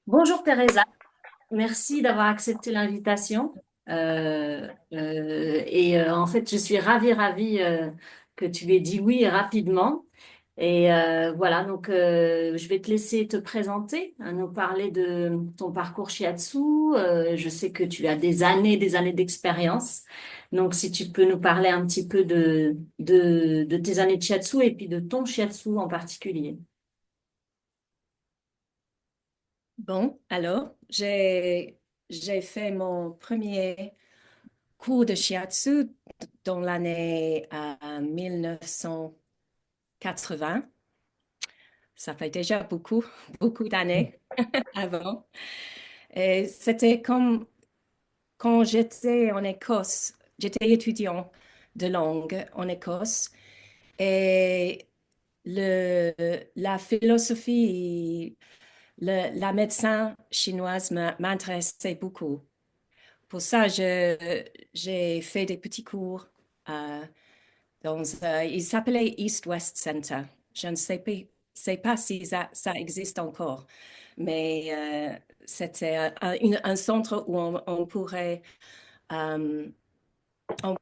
Bonjour Teresa, merci d'avoir accepté l'invitation. En fait, je suis ravie que tu aies dit oui rapidement. Voilà, donc je vais te laisser te présenter, hein, nous parler de ton parcours shiatsu. Je sais que tu as des années d'expérience. Donc, si tu peux nous parler un petit peu de tes années de shiatsu et puis de ton shiatsu en particulier. Bon, alors, j'ai fait mon premier cours de shiatsu dans l'année 1980. Ça fait déjà beaucoup, beaucoup d'années avant. Et c'était comme quand j'étais en Écosse. J'étais étudiant de langue en Écosse et la philosophie, la médecine chinoise m'intéressait beaucoup. Pour ça, j'ai fait des petits cours euh, il s'appelait East West Center. Je ne sais pas si ça existe encore, mais c'était un centre où euh, on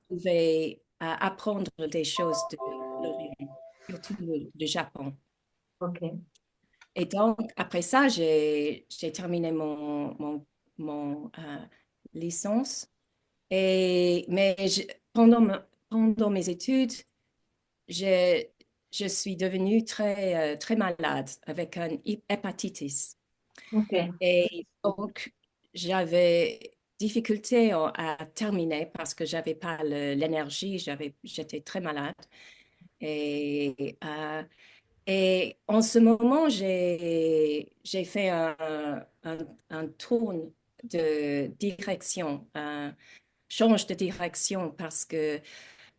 pouvait apprendre des choses de l'Orient, surtout du Japon. Ok. Et donc, après ça, j'ai terminé mon licence. Mais pendant mes études, je, je suis devenue très malade avec une hépatitis. Ok. Et donc, j'avais difficulté à terminer parce que j'avais pas l'énergie, j'étais très malade. Et, euh, et en ce moment, j'ai fait un tour de direction, un change de direction parce que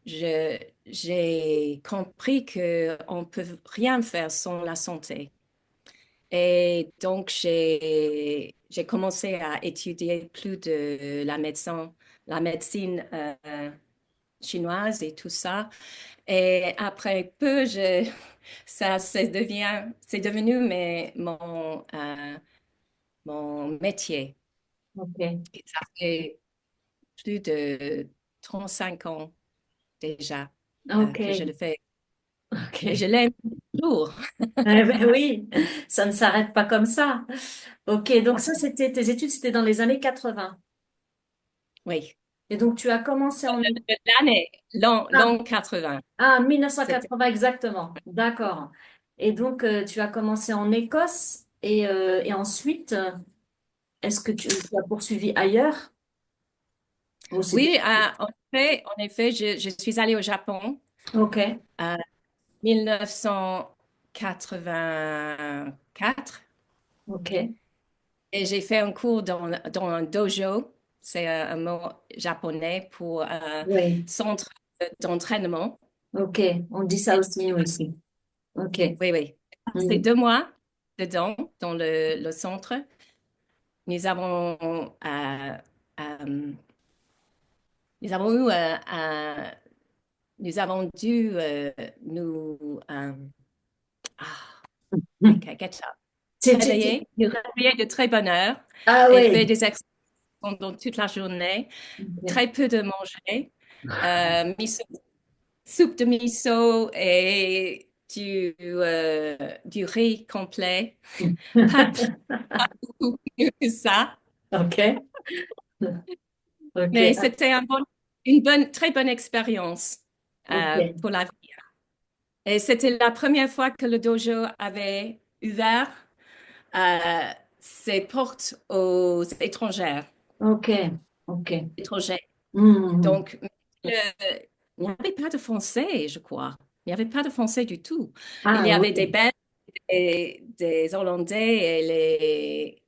j'ai compris qu'on ne peut rien faire sans la santé. Et donc, j'ai commencé à étudier plus de la médecine chinoise et tout ça. Et après peu, c'est devenu mon métier. Ok. Et ça fait plus de 35 ans déjà que je Ok. le fais. Et je Ok. l'aime toujours. Ben oui, ça ne s'arrête pas comme ça. Ok, donc ça, c'était tes études, c'était dans les années 80. Oui. Et donc, tu as commencé en... L'année, Ah, l'an 80. ah, C'était, 1980 exactement. D'accord. Et donc, tu as commencé en Écosse et ensuite, est-ce que tu as poursuivi ailleurs? Ou c'était... oui, en effet, je suis allée au Japon Ok, en 1984 ok. et j'ai fait un cours dans un dojo. C'est un mot japonais pour Oui, centre d'entraînement. ok. On dit ça aussi, nous, ici. Ok. Oui, oui. C'est Hmm. 2 mois dedans, dans le centre. Nous avons, euh, nous avons eu nous avons dû ah, get up, Tu- nous réveiller de très bonne heure Ah et faire oui. des exercices pendant toute la journée, Ok. très peu de manger, soupe de miso et du riz complet, pas, pas beaucoup mieux que ça, Ok. Ok. mais c'était une très bonne expérience Ok. pour la vie. Et c'était la première fois que le dojo avait ouvert euh, ses portes aux étrangères. Ok. Ok. étrangers. Hmm. Donc, le- il n'y avait pas de Français, je crois. Il n'y avait pas de Français du tout. Il Ah y avait des oui. Belges, et des Hollandais et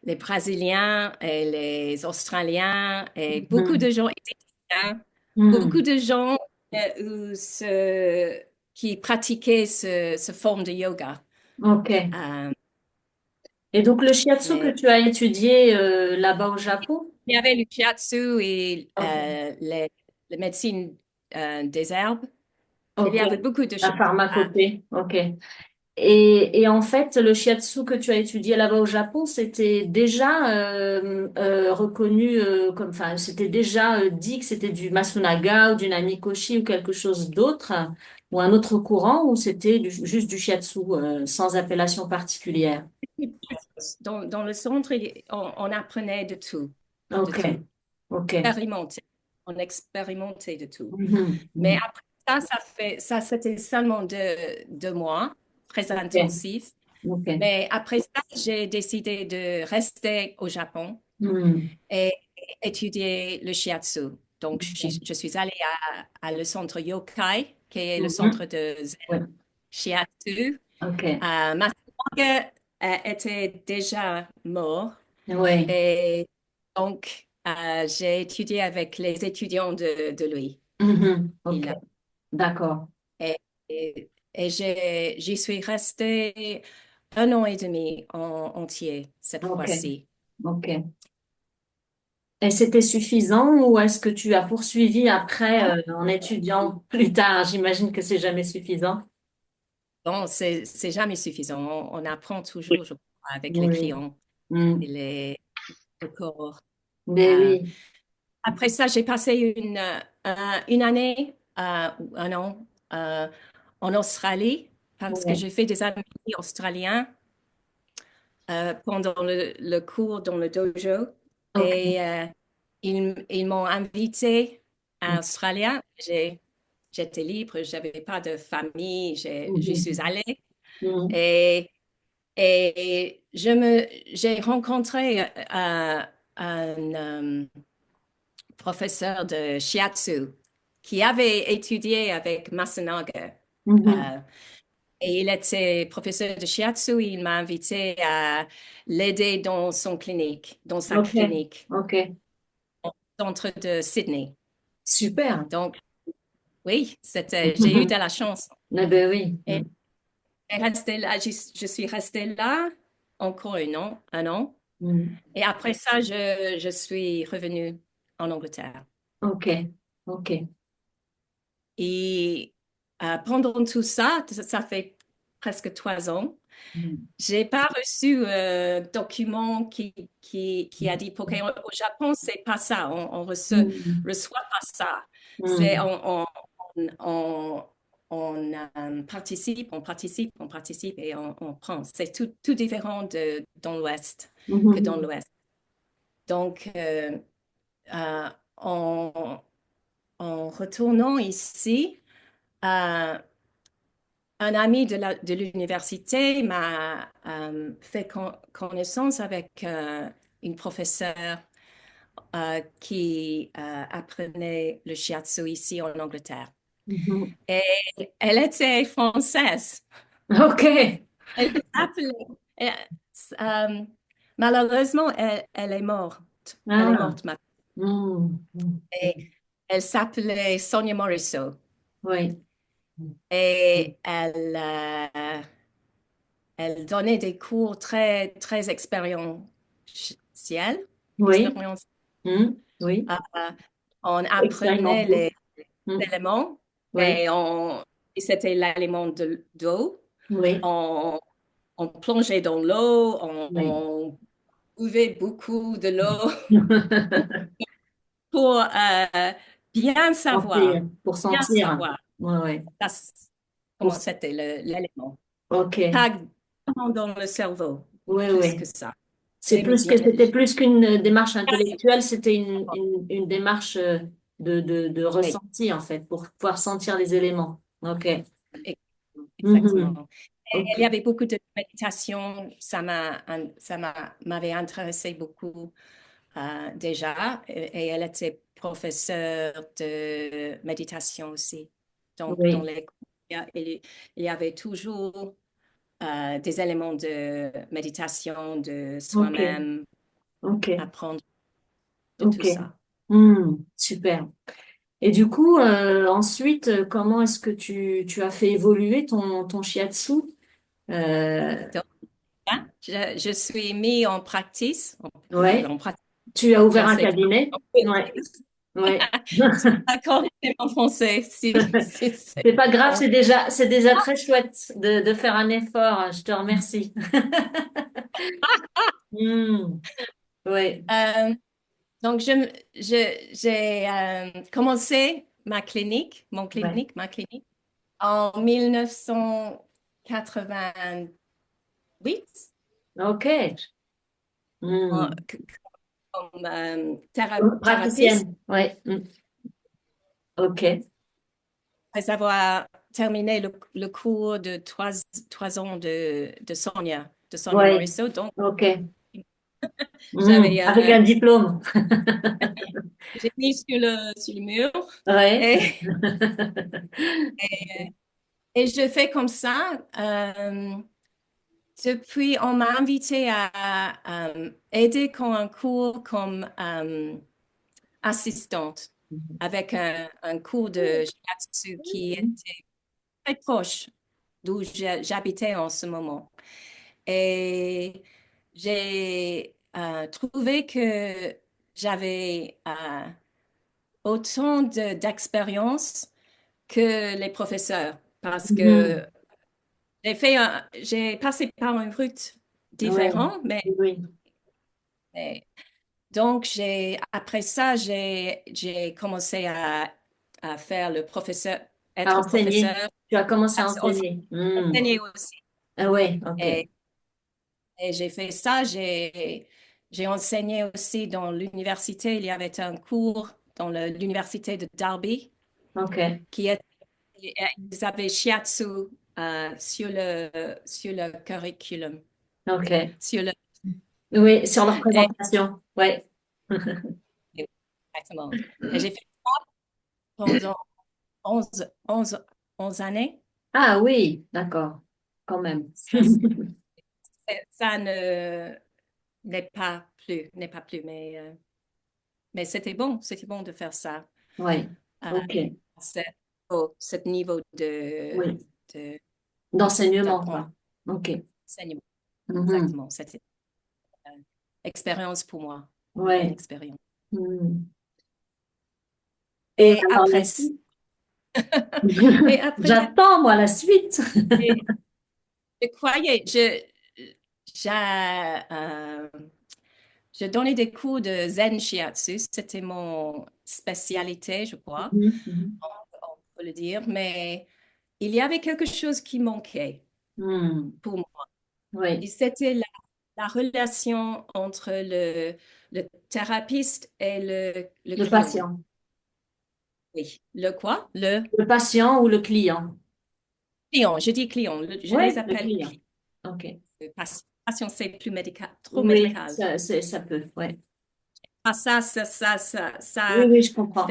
les Brésiliens et les Australiens et beaucoup Hmm. de gens égyptiens, beaucoup Hmm. de gens qui pratiquaient ce forme de yoga. Ok. Euh, Et donc le shiatsu que mais tu as étudié là-bas au Japon? il y avait le shiatsu et Ok. les médecines des herbes. Il y Ok. avait beaucoup de La choses. pharmacopée. Ok. Et en fait, le shiatsu que tu as étudié là-bas au Japon, c'était déjà reconnu comme, enfin, c'était déjà dit que c'était du Masunaga ou du Namikoshi ou quelque chose d'autre, ou un autre courant, ou c'était juste du shiatsu sans appellation particulière. Dans le centre, on apprenait de tout, de Ok, tout. ok. Expérimenter. On expérimentait de tout. Mhm, Mais mhm. après ça, c'était seulement 2 mois, très Ok, intensif. ok. Mais après ça, j'ai décidé de rester au Japon Mhm, et étudier le shiatsu. Donc, ok. je suis allée à le centre Yokai, qui est le centre Mhm. de Zen Ouais, shiatsu. ok. Ma sœur était déjà mort Ouais. et donc j'ai étudié avec les étudiants de lui. Mhm, ok. Il a- D'accord. et et j'y suis restée 1 an et demi entier cette Ok, fois-ci. ok. Et c'était suffisant ou est-ce que tu as poursuivi après en étudiant plus tard? J'imagine que c'est jamais suffisant. Bon, c'est jamais suffisant. On apprend toujours, je crois, avec les Oui. clients et Mm. le corps. Mais Euh, oui. Après ça, j'ai passé une année ou un an en Australie parce que Ouais. j'ai fait des amis australiens pendant le cours dans le dojo Ok. et ils m'ont invité à Australie. J'étais libre, je n'avais pas de famille, je suis Mhm. allée Mhm. et, j'ai rencontré un professeur de shiatsu qui avait étudié avec Masunaga. Mhm. Euh, et il était professeur de shiatsu. Il m'a invité à l'aider dans sa Ok. clinique, Ok. au centre de Sydney. Super. Donc, oui, j'ai eu de la chance. Eh ben oui. Et, je suis restée là encore un an. Mm. Et après ça, je suis revenue en Angleterre. Ok. Ok. Et pendant tout ça, ça fait presque 3 ans, Mm. j'ai pas reçu document qui a dit, OK, au Japon, c'est pas ça, Mm. reçoit pas ça. C'est, Mm. on participe et on prend. C'est tout différent dans l'Ouest que dans Mhm. l'Ouest. Donc, euh, en, en retournant ici, euh, un ami de l'université m'a fait connaissance avec une professeure qui apprenait le shiatsu ici en Angleterre. Mhm. Et elle était française. Ok. Elle s'appelait, euh, euh, malheureusement, elle est morte. Elle est Ah. morte maintenant. Mm. Mm. Et elle s'appelait Sonia Morisot. Oui. Et elle donnait des cours très, très expérientiels. Oui. expérience- Mm. Oui. euh, on apprenait Expérimenté. les Mm. éléments Oui. et, et c'était l'élément d'eau. Oui. On, on plongeait dans l'eau, Oui. on buvait beaucoup de l'eau pour Sentir, pour bien sentir. savoir Ouais, ouais. ça, Pour... comment c'était l'élément. Ok. Pas dans le cerveau, Oui, plus que oui. ça. C'est plus que c'était plus qu'une démarche J'ai- intellectuelle, c'était une démarche de Oui, ressenti, en fait, pour pouvoir sentir les éléments. Ok. exactement. Mhm. Ok. Il y avait beaucoup de méditation, m'avait intéressé beaucoup déjà, et elle était professeure de méditation aussi. Donc, dans Oui. les cours, il y avait toujours des éléments de méditation, de Ok. soi-même, Ok. apprendre de tout Ok. ça. Super. Et du coup, ensuite, comment est-ce que tu as fait évoluer ton shiatsu? Euh, Donc, hein, je suis mis en pratique, ouais. en pratique, Tu as je ouvert ne un sais pas. cabinet? On peut Ouais. dire. Oui. D'accord, c'est en français. C'est C'est pas grave, bon. c'est déjà très chouette de faire un effort. Je te remercie. Hmm, oui, Euh, donc, j'ai commencé ouais. ma clinique en 1988 Ok. Hmm. comme thérapeute. Praticienne, oui. Hmm. Ok. Après avoir terminé le cours de 3 ans de Sonia Oui. Morisseau. Donc, Ok. Hmm. j'avais, Avec un diplôme. j'ai mis sur le mur Oui. et, et je fais comme ça. Depuis, on m'a invité à aider comme un cours comme assistante avec un cours de shiatsu qui était très proche d'où j'habitais en ce moment. Et j'ai trouvé que j'avais autant d'expérience que les professeurs parce Mhm. que j'ai passé par une route Ouais. différente, Oui. mais donc après ça, j'ai commencé à faire À être enseigner. professeur, Tu as commencé à à enseigner. Hmm. enseigner aussi. Ah ouais, ok. Et, et j'ai fait ça, j'ai enseigné aussi dans l'université. Il y avait un cours dans l'université de Derby Ok. qui est, ils avaient shiatsu sur le curriculum, Ok. sur le, Oui, sur leur et, présentation. Ouais. exactement. Et j'ai fait ça pendant 11 11 11 années. Ah oui, d'accord. Quand même. Ça, ça ne n'est pas plus, mais c'était bon de faire ça Ouais. à Ok. ce niveau Oui. de- D'enseignement, d'apprendre, quoi. Ok. d'enseignement. Mhm. Exactement. C'était une expérience pour moi, une belle Ouais. expérience. Mhm. Et Et alors la après, suite? et après, J'attends, moi, la suite. je croyais, j'ai, euh, je donnais des cours de Zen Shiatsu. C'était mon spécialité, je crois, Mhm. Mhm. on peut le dire. Mais il y avait quelque chose qui manquait Hmm. pour moi. Et Oui. c'était la relation entre le thérapeute et le Le client. patient. Oui. Le quoi? Le Le patient ou le client? client. Je dis client. Je les Oui, le appelle client. clients. Ok. Patient, c'est plus médical, trop Oui, médical. ça peut. Ouais. Ah, Oui, ça oui, je fait. comprends.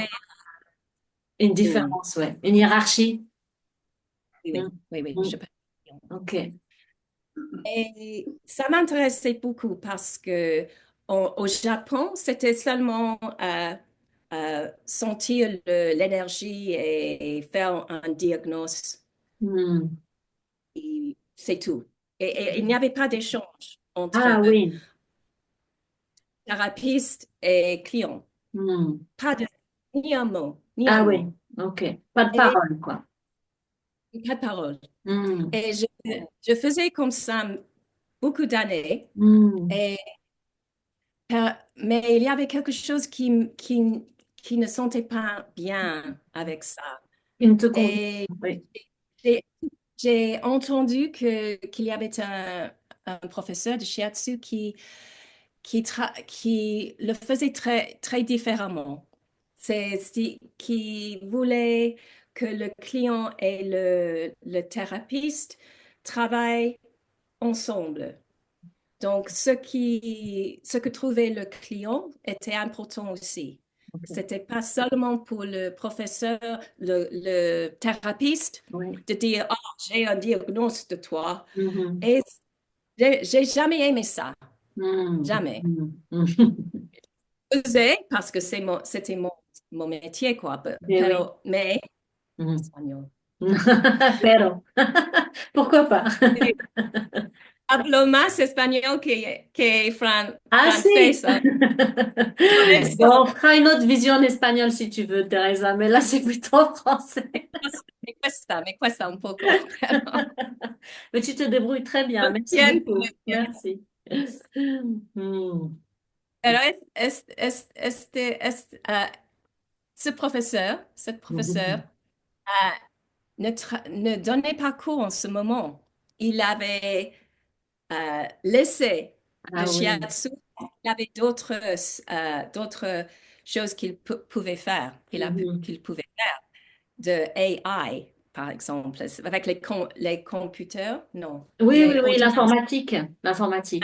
Une Hmm. différence, ouais. Une hiérarchie. Oui, Hmm. oui, oui, oui, Hmm. je peux. Ok. Et ça m'intéressait beaucoup parce que au Japon, c'était seulement sentir l'énergie et faire un diagnostic. Hmm. Et c'est tout. Et il n'y avait pas d'échange entre Ah oui. thérapeute et client. Hmm. Pas de, ni un mot, ni Ah un oui. mot. Ok. Pas de Et parole, quoi. pas de parole. Hmm. Et je faisais comme ça beaucoup d'années. Hmm. Et mais il y avait quelque chose qui ne sentait pas bien avec ça. Il ne te convient. Et Oui. j'ai j'ai entendu qu'il y avait un professeur de shiatsu qui le faisait très, très différemment. Qui voulait que le client et le thérapeute travaillent ensemble. Donc, ce que trouvait le client était important aussi. Ok. C'était pas seulement pour le professeur, le thérapeute, Oui. de dire, oh, j'ai un diagnostic de toi. Mhm. Et j'ai jamais aimé ça. Hmm. Jamais. Hmm. Hmm. Je faisais parce que c'était mon métier, quoi. Eh oui. Mais, Hmm. espagnol. Pero. Pourquoi pas? hablo más español que Ah francés. si! Por eso, Bon, on fera une autre vision en espagnol si tu veux, Teresa, mais là c'est plutôt en français. me cuesta un poco, pero Mais tu te débrouilles très bien, lo merci siento, lo beaucoup. siento. Merci. Hmm. Pero ce professeur Mhm. ne donnait pas cours en ce moment. Il avait laissé le Ah oui. shiatsu. Il avait d'autres choses pouvait faire, Mhm. qu'il pouvait faire, de AI, par exemple, avec les computers, non, Oui, oui, les oui, ordinateurs. l'informatique. L'informatique.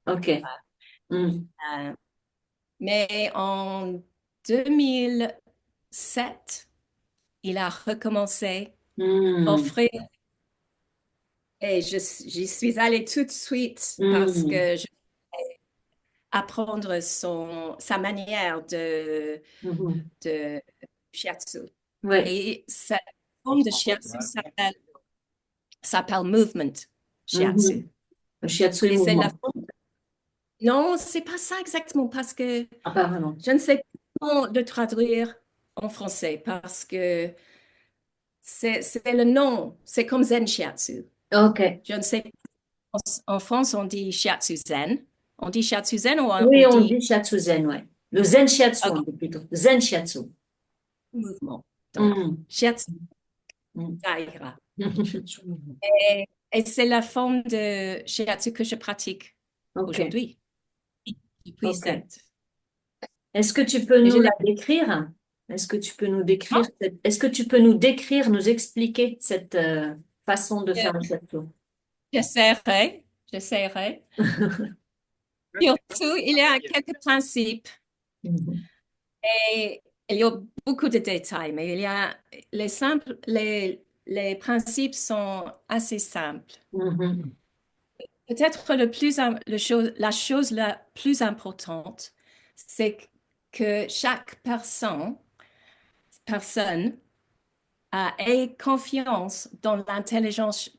Ok. Hmm. Euh, mais en 2007, il a recommencé à Hmm. offrir et j'y suis allée tout de suite parce Hmm. que je voulais apprendre sa manière Mhm. de shiatsu. Ouais. Et cette forme de shiatsu s'appelle movement shiatsu. Mhm. Le shiatsu est Et c'est la mouvement. forme. Non, c'est pas ça exactement parce que Ah, pas vraiment. je ne sais pas comment le traduire en français parce que c'est le nom, c'est comme Zen Shiatsu. Ok. Je ne sais pas. En France, on dit Shiatsu Zen. On dit Shiatsu Zen ou Oui, on on dit dit shiatsu zen, ouais. Le zen shiatsu, on ok, dit plutôt. Zen shiatsu. mouvement. Donc, Hmm. Shiatsu, Hmm. ça ira. Et c'est la forme de shiatsu que je pratique Ok. aujourd'hui, depuis Ok. cette. Est-ce que tu peux Et je nous l'ai. la décrire? Est-ce que tu peux nous décrire est-ce que tu peux nous décrire, nous expliquer cette façon de faire le shiatsu? J'essaierai, j'essaierai. Surtout, il y a quelques principes Mhm. et il y a beaucoup de détails, mais il y a les principes sont assez simples. Mhm. Peut-être la chose la plus importante, c'est que chaque personne ait confiance dans l'intelligence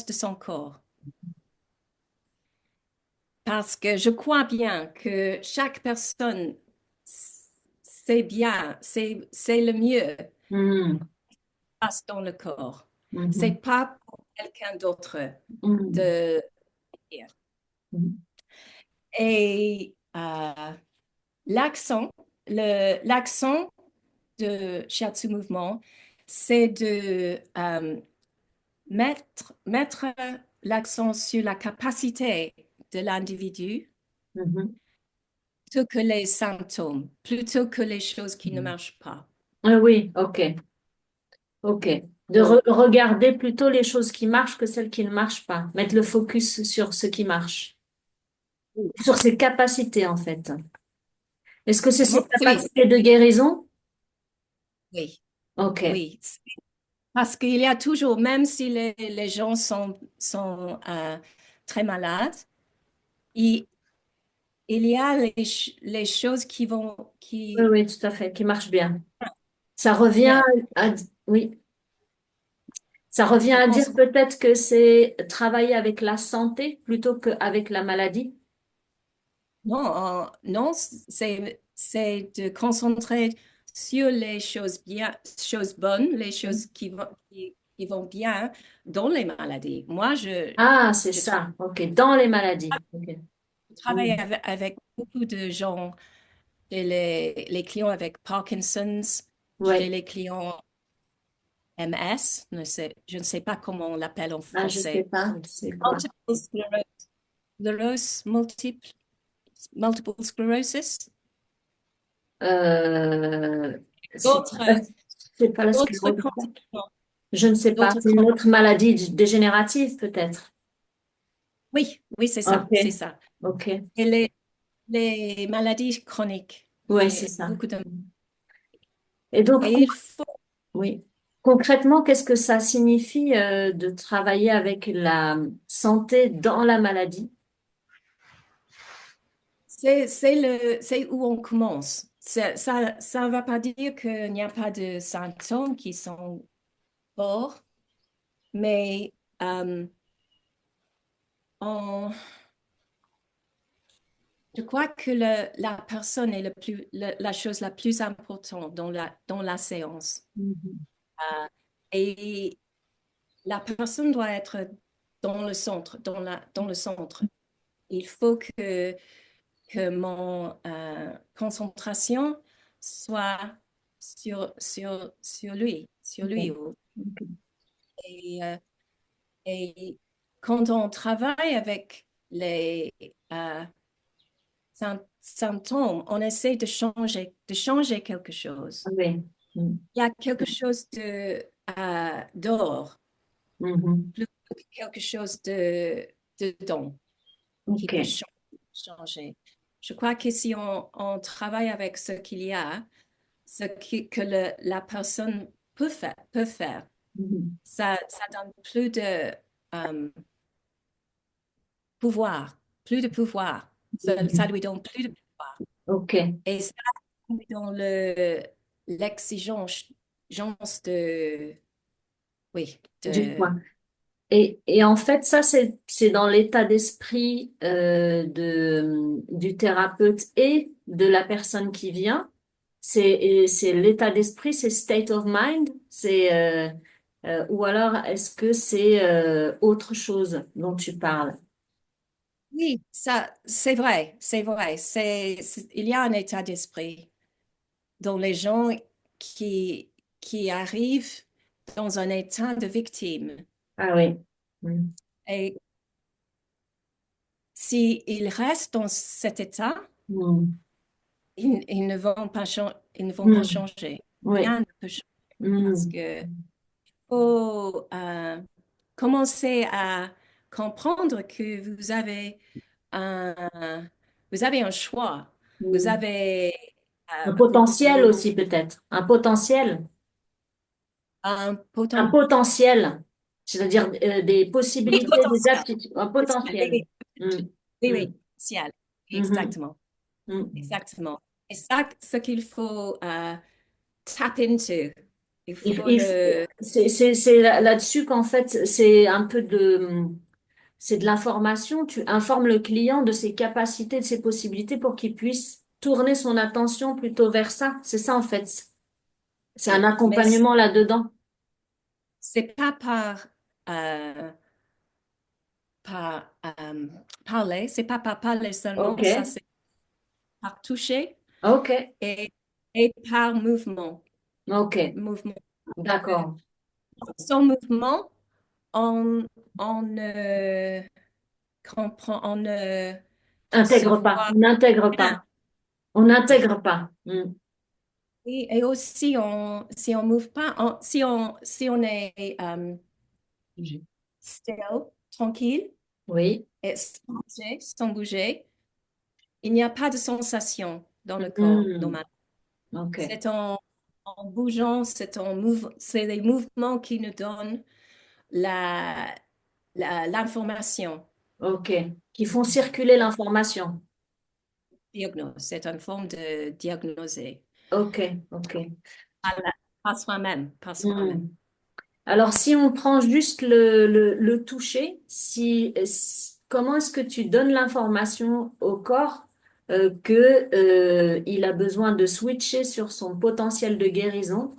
de son corps. Parce que je crois bien que chaque personne sait bien, c'est le mieux Mhm. passe dans le corps. C'est Mhm. pas pour quelqu'un d'autre Mhm. de dire. Mhm. Et l'accent, l'accent de Shiatsu Mouvement, c'est de mettre l'accent sur la capacité de l'individu Mhm. plutôt que les symptômes, plutôt que les choses qui ne marchent pas. Ah oui, ok. Ok. De Donc, regarder plutôt les choses qui marchent que celles qui ne marchent pas. Mettre le focus sur ce qui marche. Sur ses capacités, en fait. Est-ce que c'est ses oui, capacités de guérison? oui, Ok. oui. Parce qu'il y a toujours, même si les gens sont très malades, il, il y a les choses Oui, qui oui, tout à fait, qui marche bien. Ça revient bien. à, oui, ça revient Je à pense dire peut-être que c'est travailler avec la santé plutôt qu'avec la maladie. non, c'est de concentrer sur les choses bonnes, les choses qui vont bien dans les maladies. Moi, Ah, c'est je tra- ça. Ok, dans les maladies. Ok. je travaille Mm. avec beaucoup de gens. J'ai les clients avec Parkinson's, j'ai Ouais. les clients MS, je ne sais pas comment on l'appelle en Ah, je sais français. pas. C'est quoi? Multiple multiple sclerosis. Euh, D'autres, c'est pas la d'autres sclérose. conditions, Je ne sais pas. d'autres C'est une con- autre maladie dégénérative, peut-être. Oui, oui, c'est ça, Ok. c'est ça. Ok. Et les maladies chroniques, Ouais, c'est et ça. beaucoup de. Et donc, Et il faut, oui. Concrètement, qu'est-ce que ça signifie de travailler avec la santé dans la maladie? c'est où on commence. Ça ne va pas dire qu'il n'y a pas de symptômes qui sont forts, mais on- je crois que la personne est la chose la plus importante dans la séance. Mhm. Euh, et la personne doit être dans le centre, dans le centre. Il faut que mon concentration soit sur lui. Ok. Ok. Et, euh, et quand on travaille avec les symptômes, on essaie de changer quelque chose. Ah oui. Mm. Il y a quelque chose d'or, Mhm. plus que quelque chose de don qui Ok. peut changer. Je crois que si on travaille avec ce qu'il y a, que la personne peut faire, Mhm. ça donne plus de pouvoir, plus de pouvoir. Ça Mhm. lui donne plus de pouvoir. Ok. Et ça, dans l'exigence de, oui, Du point. Et en fait, ça, c'est dans l'état d'esprit du thérapeute et de la personne qui vient. C'est l'état d'esprit, c'est state of mind, ou alors est-ce que c'est autre chose dont tu parles? oui, ça, c'est vrai, c'est vrai. Il y a un état d'esprit dont les gens qui, qui arrivent dans un état de victime. Ah oui. Mm. Et s'ils restent dans cet état, Mm. ils ne vont pas, ils ne vont pas Mm. changer. Oui. Rien ne peut changer parce Mm. que faut commencer à comprendre que un, vous avez un choix. Vous Mm. avez Un potentiel vous, aussi peut-être. Un potentiel. un Un potentiel. C'est-à-dire des oui, possibilités, des potentiel. aptitudes. Un Oui, potentiel. oui, Mm. oui, Mm. oui, potentiel. Mhm. Exactement. Mm. Exactement. Et ça, ce qu'il faut tap into. Il Il- faut il- le... c'est là-dessus qu'en fait, c'est de l'information. Tu informes le client de ses capacités, de ses possibilités pour qu'il puisse tourner son attention plutôt vers ça. C'est ça, en fait. C'est un Mais accompagnement là-dedans. c'est pas euh, par parler, c'est pas par parler Ok. seulement, ça c'est par toucher Ok. et, et par mouvement. Ok. Mouvement. Euh, D'accord. Sans mouvement, on, on ne comprend, on ne Intègre pas. perçoit On n'intègre rien. pas. On Oui. n'intègre pas. Mm. Et aussi, si on move pas, si on est still, tranquille, Oui. et sans bouger, il n'y a pas de sensation dans le corps, Mm. normalement. Ok. C'est en bougeant, c'est les mouvements qui nous donnent la, l'information. Ok. Qui font circuler l'information. Diagnose, c'est une forme de diagnoser. Ok. Ok. Pas soi-même, pas soi-même. Mm. Alors, si on prend juste le toucher, comment est-ce que tu donnes l'information au corps que il a besoin de switcher sur son potentiel de guérison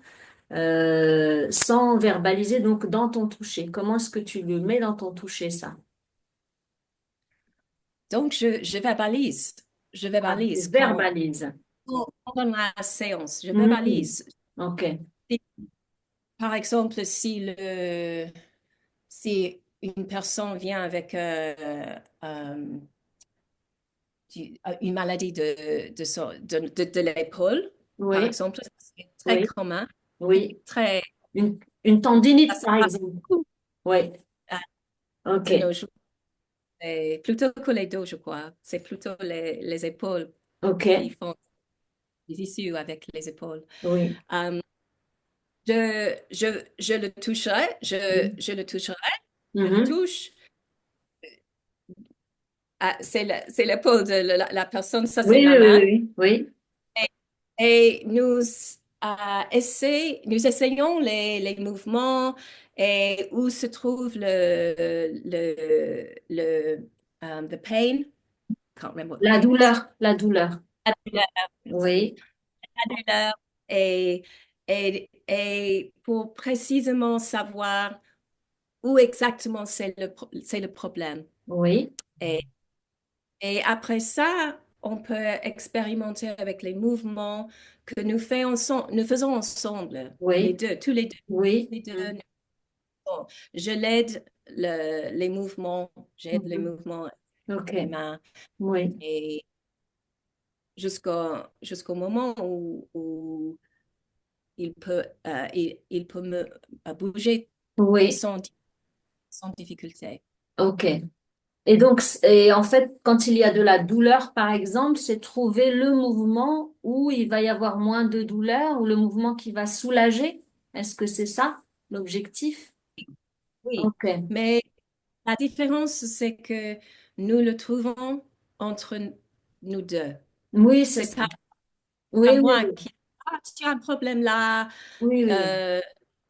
sans verbaliser, donc dans ton toucher? Comment est-ce que tu le mets dans ton toucher, ça? Donc, je verbalise. Je Ah, tu verbalise verbalises. pendant la séance. Je Mm. verbalise. Ok. Si- Par exemple, si une personne vient avec une maladie de l'épaule, par Oui, exemple, c'est très oui, commun, oui. très, Une ça tendinite, se par passe exemple. beaucoup Oui. euh, Ok. de nos jours. Et plutôt que les dos, je crois. C'est plutôt les épaules qui Ok. font des issues avec les épaules. Oui. Euh, je le toucherai, je le toucherai, je le Mhm. touche. Ah, c'est l'épaule de la personne, ça c'est Oui, ma oui, main. oui, oui, Et, et nous essayons les mouvements et où se trouve the pain. Can't remember what La pain is. douleur, la douleur. La douleur, merci. Oui, La douleur et pour précisément savoir où exactement c'est le problème. oui, Et, et après ça, on peut expérimenter avec les mouvements que nous faisons ensemble, les oui, deux, tous les deux. oui. Les deux, Mm. bon, je l'aide les mouvements, j'aide les Mhm. mouvements Ok, des mains oui, et jusqu'au moment où il peut me bouger oui, sans, sans difficulté. ok. Et donc, et en fait, quand il y a de la douleur, par exemple, c'est trouver le mouvement où il va y avoir moins de douleur ou le mouvement qui va soulager. Est-ce que c'est ça l'objectif? Oui, Ok. mais la différence, c'est que nous le trouvons entre nous deux. Oui, c'est C'est ça. pas Oui, oui, moi oui. qui, tu as un problème là, Oui, oui, oui. euh,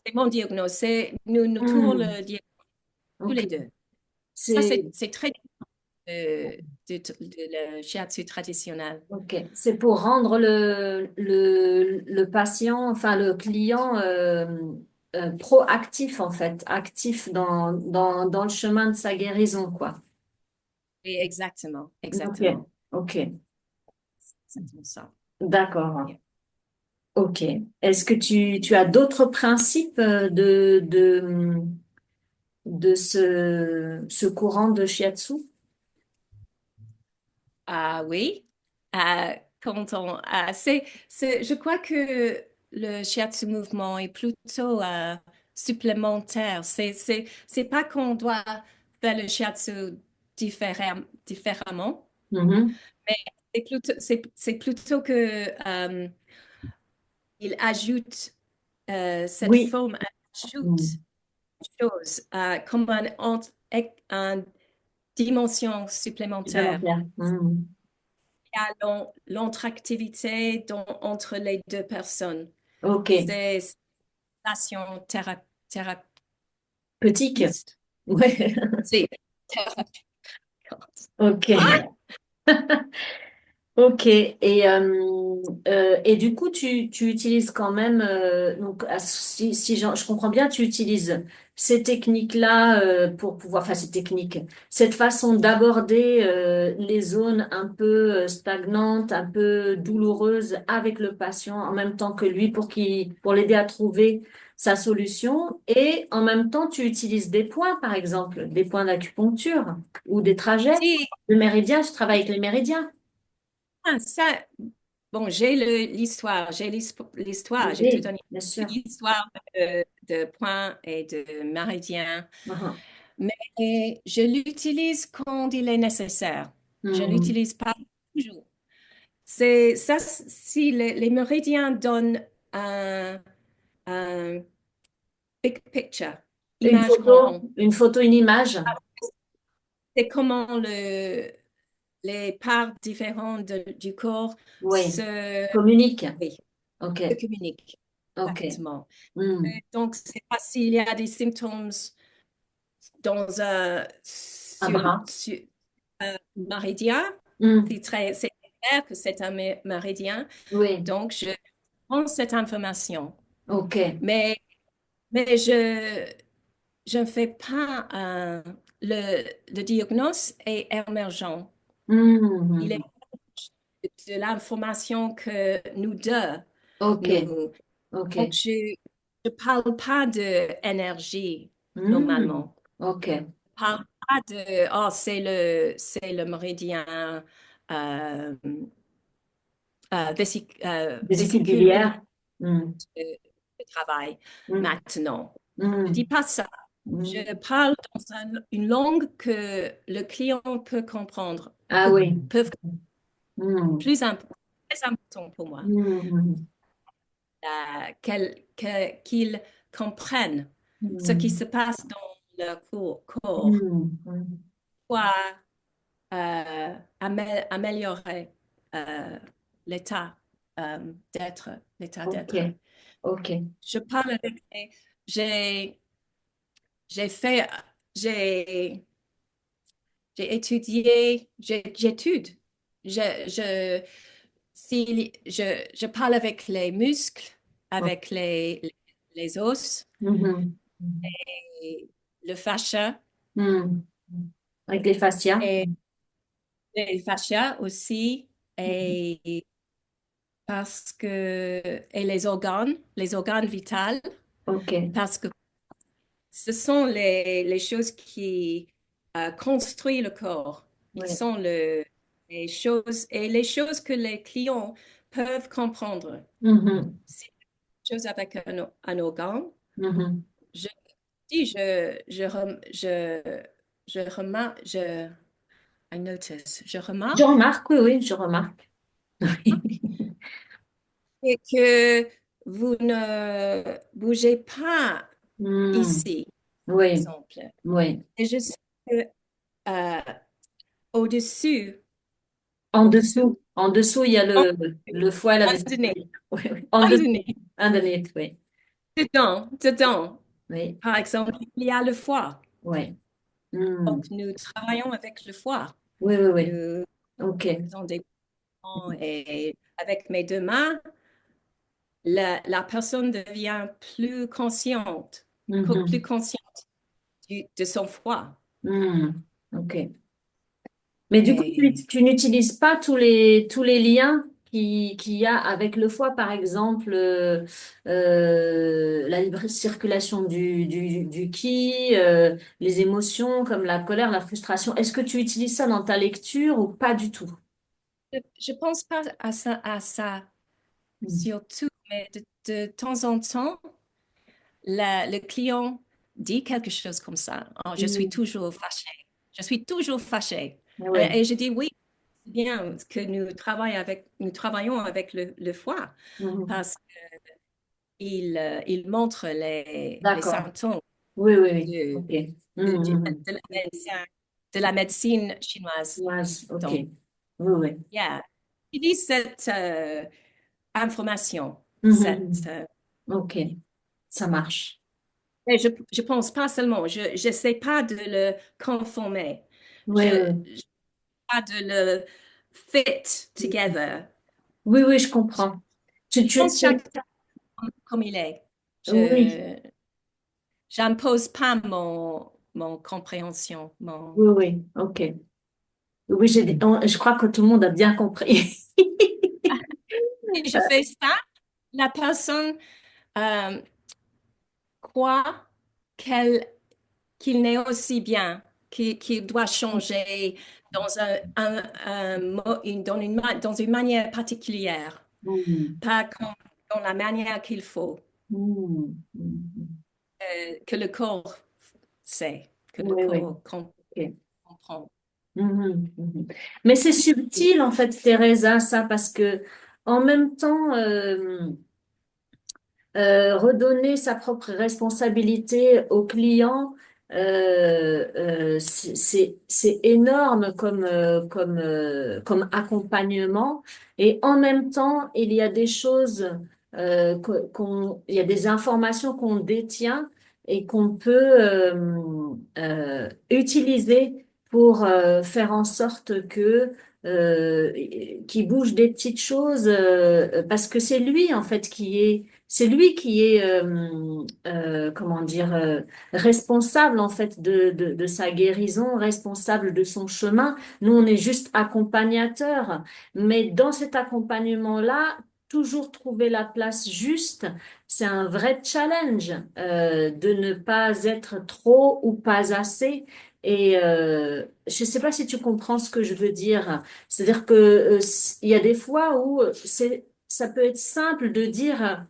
c'est mon diagnostic. Nous trouvons Hmm. le diagnostic tous Ok. les deux. Ça, C'est c'est très de le shiatsu traditionnel. ok. C'est pour rendre le patient, enfin le client, proactif en fait, actif dans le chemin de sa guérison, quoi. Et exactement, Ok. exactement. Ok. C'est exactement ça. D'accord. Yeah. Ok. Est-ce que tu as d'autres principes de ce courant de shiatsu? Ah oui, quand je crois que le shiatsu mouvement est plutôt supplémentaire. C'est pas qu'on doit faire le shiatsu différemment, Mhm. mais c'est plutôt que il ajoute cette Oui. forme Mhm. ajoute chose comme un dimension supplémentaire. Supplémentaire. Mhm. Il y a l'entractivité entre les deux personnes. Ok. C'est une relation Petite. thérapeute. Ouais. C'est thérapeute. Ok. Ah, Ok, et du coup, tu utilises quand même, donc, si je comprends bien, tu utilises ces techniques-là pour pouvoir, enfin, ces techniques, cette façon d'aborder les zones un peu stagnantes, un peu douloureuses avec le patient en même temps que lui pour l'aider à trouver sa solution. Et en même temps, tu utilises des points, par exemple, des points d'acupuncture ou des trajets. si, Le méridien, je travaille avec les méridiens. ça, bon, l'histoire, l'histoire, j'ai tout Oui, donné. bien sûr. L'histoire de points et de méridiens, Mhm. mais je l'utilise quand il est nécessaire. Je ne Mhm. l'utilise pas toujours. C'est ça, si les méridiens donnent un big picture, image grand. Une image. C'est comment les parts différentes du corps Oui, se, communique. oui, Ok, se communiquent. ok. Exactement. Mhm. Donc, c'est pas s'il y a des symptômes Un bras. sur un méridien, Mhm. c'est clair que c'est un méridien. Oui, Donc, je prends cette information. ok. Mais, mais je ne fais pas le diagnostic est émergent. Il est Mhm. de l'information que nous deux, Ok, nous. ok. Donc, je ne parle pas d'énergie Mhm. normalement. Ok. Je parle pas de, oh, c'est le méridien euh, vésicule biliaire Vésicule-biliaire. Mhm. de, de travail Mhm. maintenant. Je ne dis Mhm. pas ça. Je Mhm. parle dans une langue que le client peut comprendre, Ah oui. peut Mhm. très important pour moi, Mhm. qu'ils comprennent ce qui Mhm. se passe dans le corps, Mhm. pour améliorer l'état d'être, l'état Ok, d'être. ok. Je parle avec, j'ai, j'ai fait, j'ai, j'ai étudié, j'étude. Je, je parle avec les muscles, Ok. avec les os, Mhm. et le fascia Mhm. Avec les fascias. et les fascias aussi, et parce que, et les organes vitaux, Ok, parce que ce sont les choses qui construisent le corps. Ils oui. sont les choses et les choses que les clients peuvent comprendre. Mhm. C'est une chose avec un organe. Mhm. Je dis, je remarque, I notice, je Je remarque remarque, oui, oui, je remarque. et que vous ne bougez pas Hmm. ici, par Oui, exemple. oui. Et je sais que euh, au-dessus, au-dessous, En dessous, il y a en- le foie et la vessie. underneath, Oui, oui. En dessous, underneath, underneath, oui. dedans, Oui, par exemple, il y a le foie. oui. Hmm. Donc, nous travaillons avec le foie. Oui, oui, oui. Nous Ok. faisons des mouvements et avec mes deux mains, la personne devient plus consciente, plus Mhm. consciente de son foie. Hmm. Ok. Mais du coup, Et tu n'utilises pas tous les liens qu'il y a avec le foie, par exemple, la libre circulation du ki, les émotions comme la colère, la frustration. Est-ce que tu utilises ça dans ta lecture ou pas du tout? je pense pas à ça surtout, mais de temps en temps, le client dit quelque chose comme ça. Oh, je suis Mm. toujours fâchée. Je suis toujours fâchée. Oui. Et je dis oui, c'est bien que nous travaillons avec le foie Mhm. parce qu'il montre les D'accord. symptômes Oui, oui, oui. de, Ok. de, Mhm. de la médecine chinoise. Ouais, ok. Donc, Oui, oui. yeah. Il dit cette information, cette, Mhm. Ok. Ça marche. et je pense pas seulement, je sais pas de le conformer, Oui, je oui. pas de le fit Oui, together. oui, oui, je Je comprends. pense chaque comme il est. Oui, Je J'impose pas mon compréhension, oui, oui. Ok. Oui, je crois que tout le monde a bien compris. si je fais ça, la personne euh, croit qu'elle qu'il n'est aussi bien, qu'il doit changer dans dans une manière particulière, Mm. pas dans la manière qu'il faut, Mm. Mm. que le corps sait, que le Oui, oui. corps Ok. comprend. Mhm. Mhm. Mais c'est subtil, en fait, Teresa, ça, parce que en même temps, redonner sa propre responsabilité au client, c'est énorme comme accompagnement. Et en même temps, il y a des choses, il y a des informations qu'on détient et qu'on peut utiliser pour faire en sorte que qu'il bouge des petites choses, parce que c'est lui en fait c'est lui qui est, comment dire, responsable en fait de sa guérison, responsable de son chemin. Nous, on est juste accompagnateurs. Mais dans cet accompagnement-là, toujours trouver la place juste, c'est un vrai challenge, de ne pas être trop ou pas assez. Et je ne sais pas si tu comprends ce que je veux dire. C'est-à-dire que il y a des fois où ça peut être simple de dire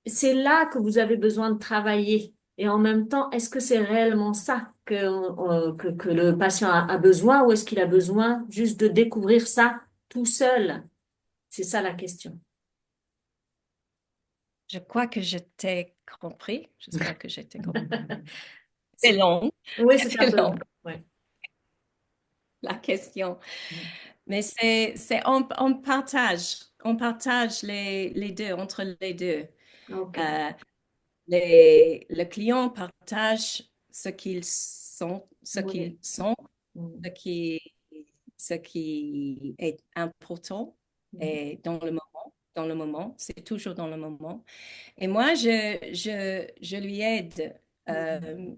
c'est là que vous avez besoin de travailler. Et en même temps, est-ce que c'est réellement ça que le patient a besoin ou est-ce qu'il a besoin juste de découvrir ça tout seul? C'est ça la question. Je crois que je t'ai compris. J'espère que je t'ai compris. C'est C'est- long, Oui, c'est un c'est peu long, long. Ouais. la question. Mais on partage les deux, entre les deux. Ok. Euh, le client partage ce Oui. qu'ils sont, Mm. ce qui, ce qui est important Mm. et dans le moment, c'est toujours dans le moment. Et moi, je lui aide Mm. euh,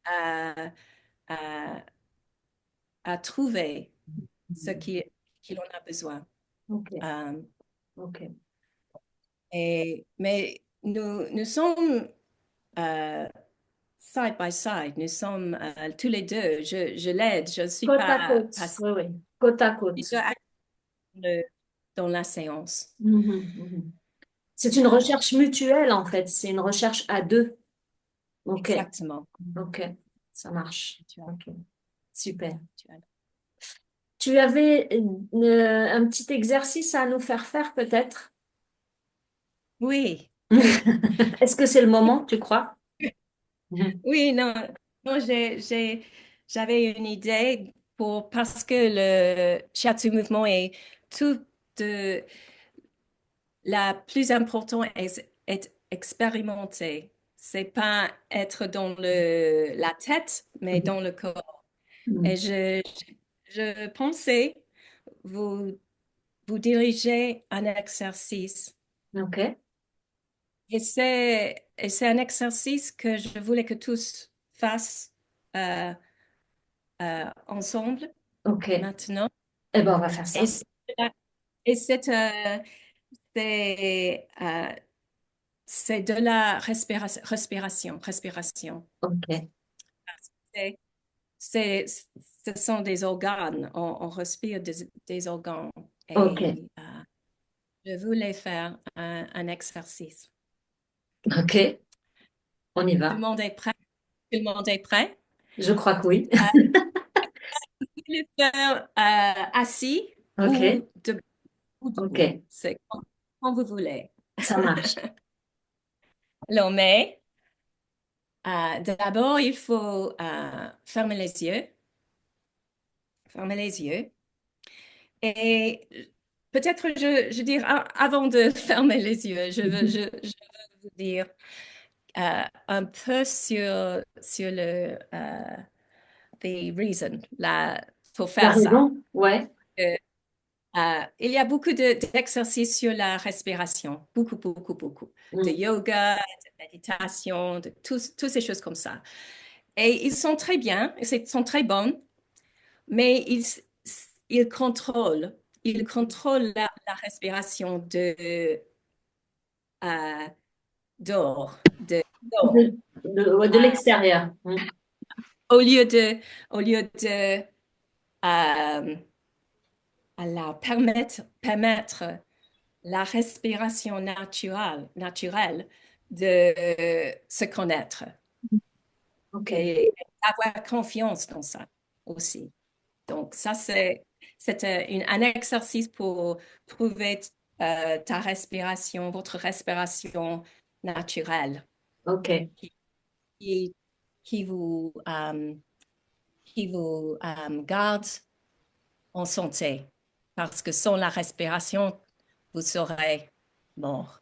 à, à, à trouver ce qu'il en a besoin. Ok. Euh, Ok. mais nous sommes euh, side by side, nous sommes tous les deux. Je l'aide, je ne suis Côte à pas côte. passée Oui, oui. Côte à côte. dans la séance. Mhm, mhm. C'est une Euh, recherche mutuelle, en fait. C'est une recherche à deux. Ok. exactement. Ok. Ça marche. Ok. Super. Tu as- Tu avais un petit exercice à nous faire faire, peut-être? Oui, oui. Est-ce que c'est le moment, tu crois? Mhm. Oui, non, non, j'avais une idée parce que le shiatsu mouvement est tout de, la plus importante est expérimenter. C'est pas être dans la tête, mais dans le corps. Et Mhm. je pensais vous, vous diriger un exercice. Ok. Et c'est un exercice que je voulais que tous fassent ensemble Ok. Eh maintenant. ben, on va faire Et ça. c'est et c'est, euh, c'est de la respiration. Ok. C'est, c'est- Ce sont des organes, on respire des organes. Ok. Et je voulais faire un exercice. Ok. On y Tout le va. monde est prêt? Tout le monde est prêt? Je crois que oui. Vous voulez faire assis ou Ok. debout? Ok. C'est quand vous voulez. Ça marche. Alors, mais d'abord, il faut fermer les yeux. Fermer les yeux. Et peut-être, je dire, avant de fermer les yeux, je veux vous dire un peu sur the reason, pour Tu as faire ça. raison. Ouais. Euh, il y a beaucoup d'exercices sur la respiration, beaucoup, beaucoup, beaucoup, de Mm. yoga, de méditation, de toutes ces choses comme ça. Et ils sont très bien, ils sont très bons, mais ils contrôlent, ils contrôlent la respiration euh, dehors. Ouais, de l'extérieur. Mm. Au lieu de euh, permettre la respiration naturelle de se connaître Ok. et avoir confiance dans ça aussi. Donc, ça, c'est un exercice pour trouver ta respiration, votre respiration naturelle Ok. qui, qui, qui vous, garde en santé. Parce que sans la respiration, vous serez mort.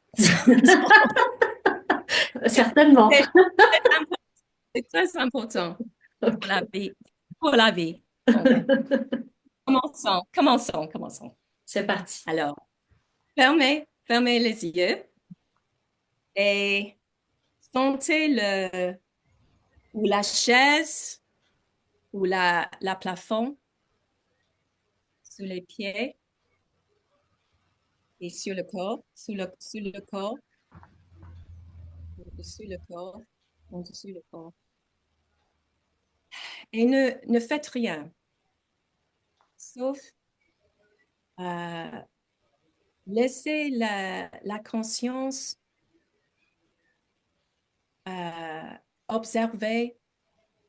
Certainement. C'est c'est très important pour Ok. la vie. Pour la vie. Donc, commençons. C'est parti. Alors, fermez les yeux et sentez ou la chaise ou la plafond sous les pieds et sur le corps, sous le corps, au-dessus le corps, au-dessus le corps. Et ne faites rien, sauf euh, laissez la conscience euh, observer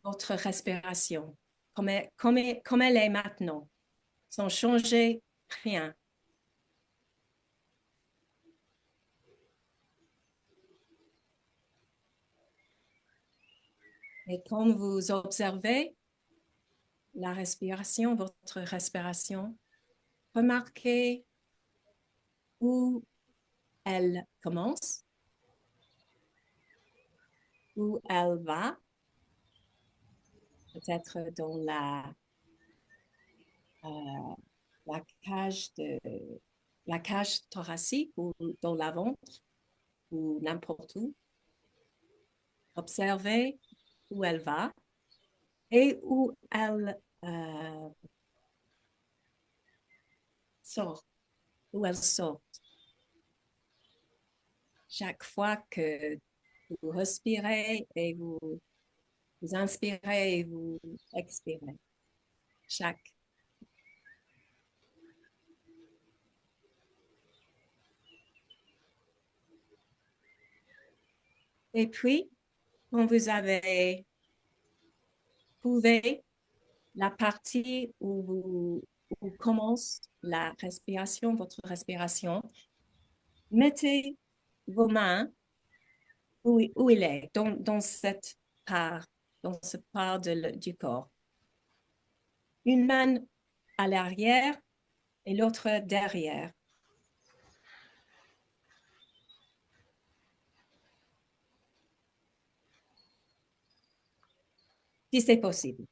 votre respiration comme elle est maintenant, sans changer rien. Et quand vous observez votre respiration, remarquez où elle commence, où elle va, peut-être dans euh, la la cage thoracique ou dans la ventre ou n'importe où. Observez où elle va et où elle sort, où elle sort. Chaque fois que vous respirez et vous inspirez et vous expirez. Chaque. Et puis, quand vous avez trouvé la partie où commence la respiration, votre respiration, mettez vos mains où il est, dans cette part, dans cette part du corps. Une main à l'arrière et l'autre derrière. Si c'est possible.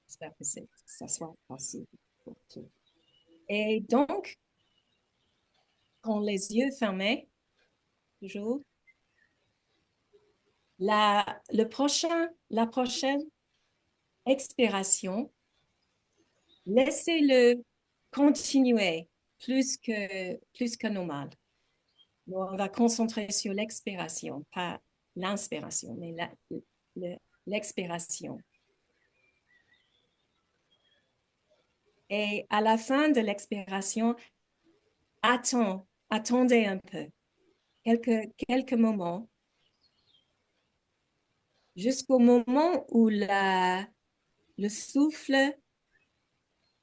J'espère que ça soit possible pour tout. Et donc, quand les yeux fermés, toujours, la prochaine expiration, laissez-le continuer plus que normal. Bon, on va concentrer sur l'expiration, pas l'inspiration, mais l'expiration. Et à la fin de l'expiration, attendez un peu, quelques moments, jusqu'au moment où le souffle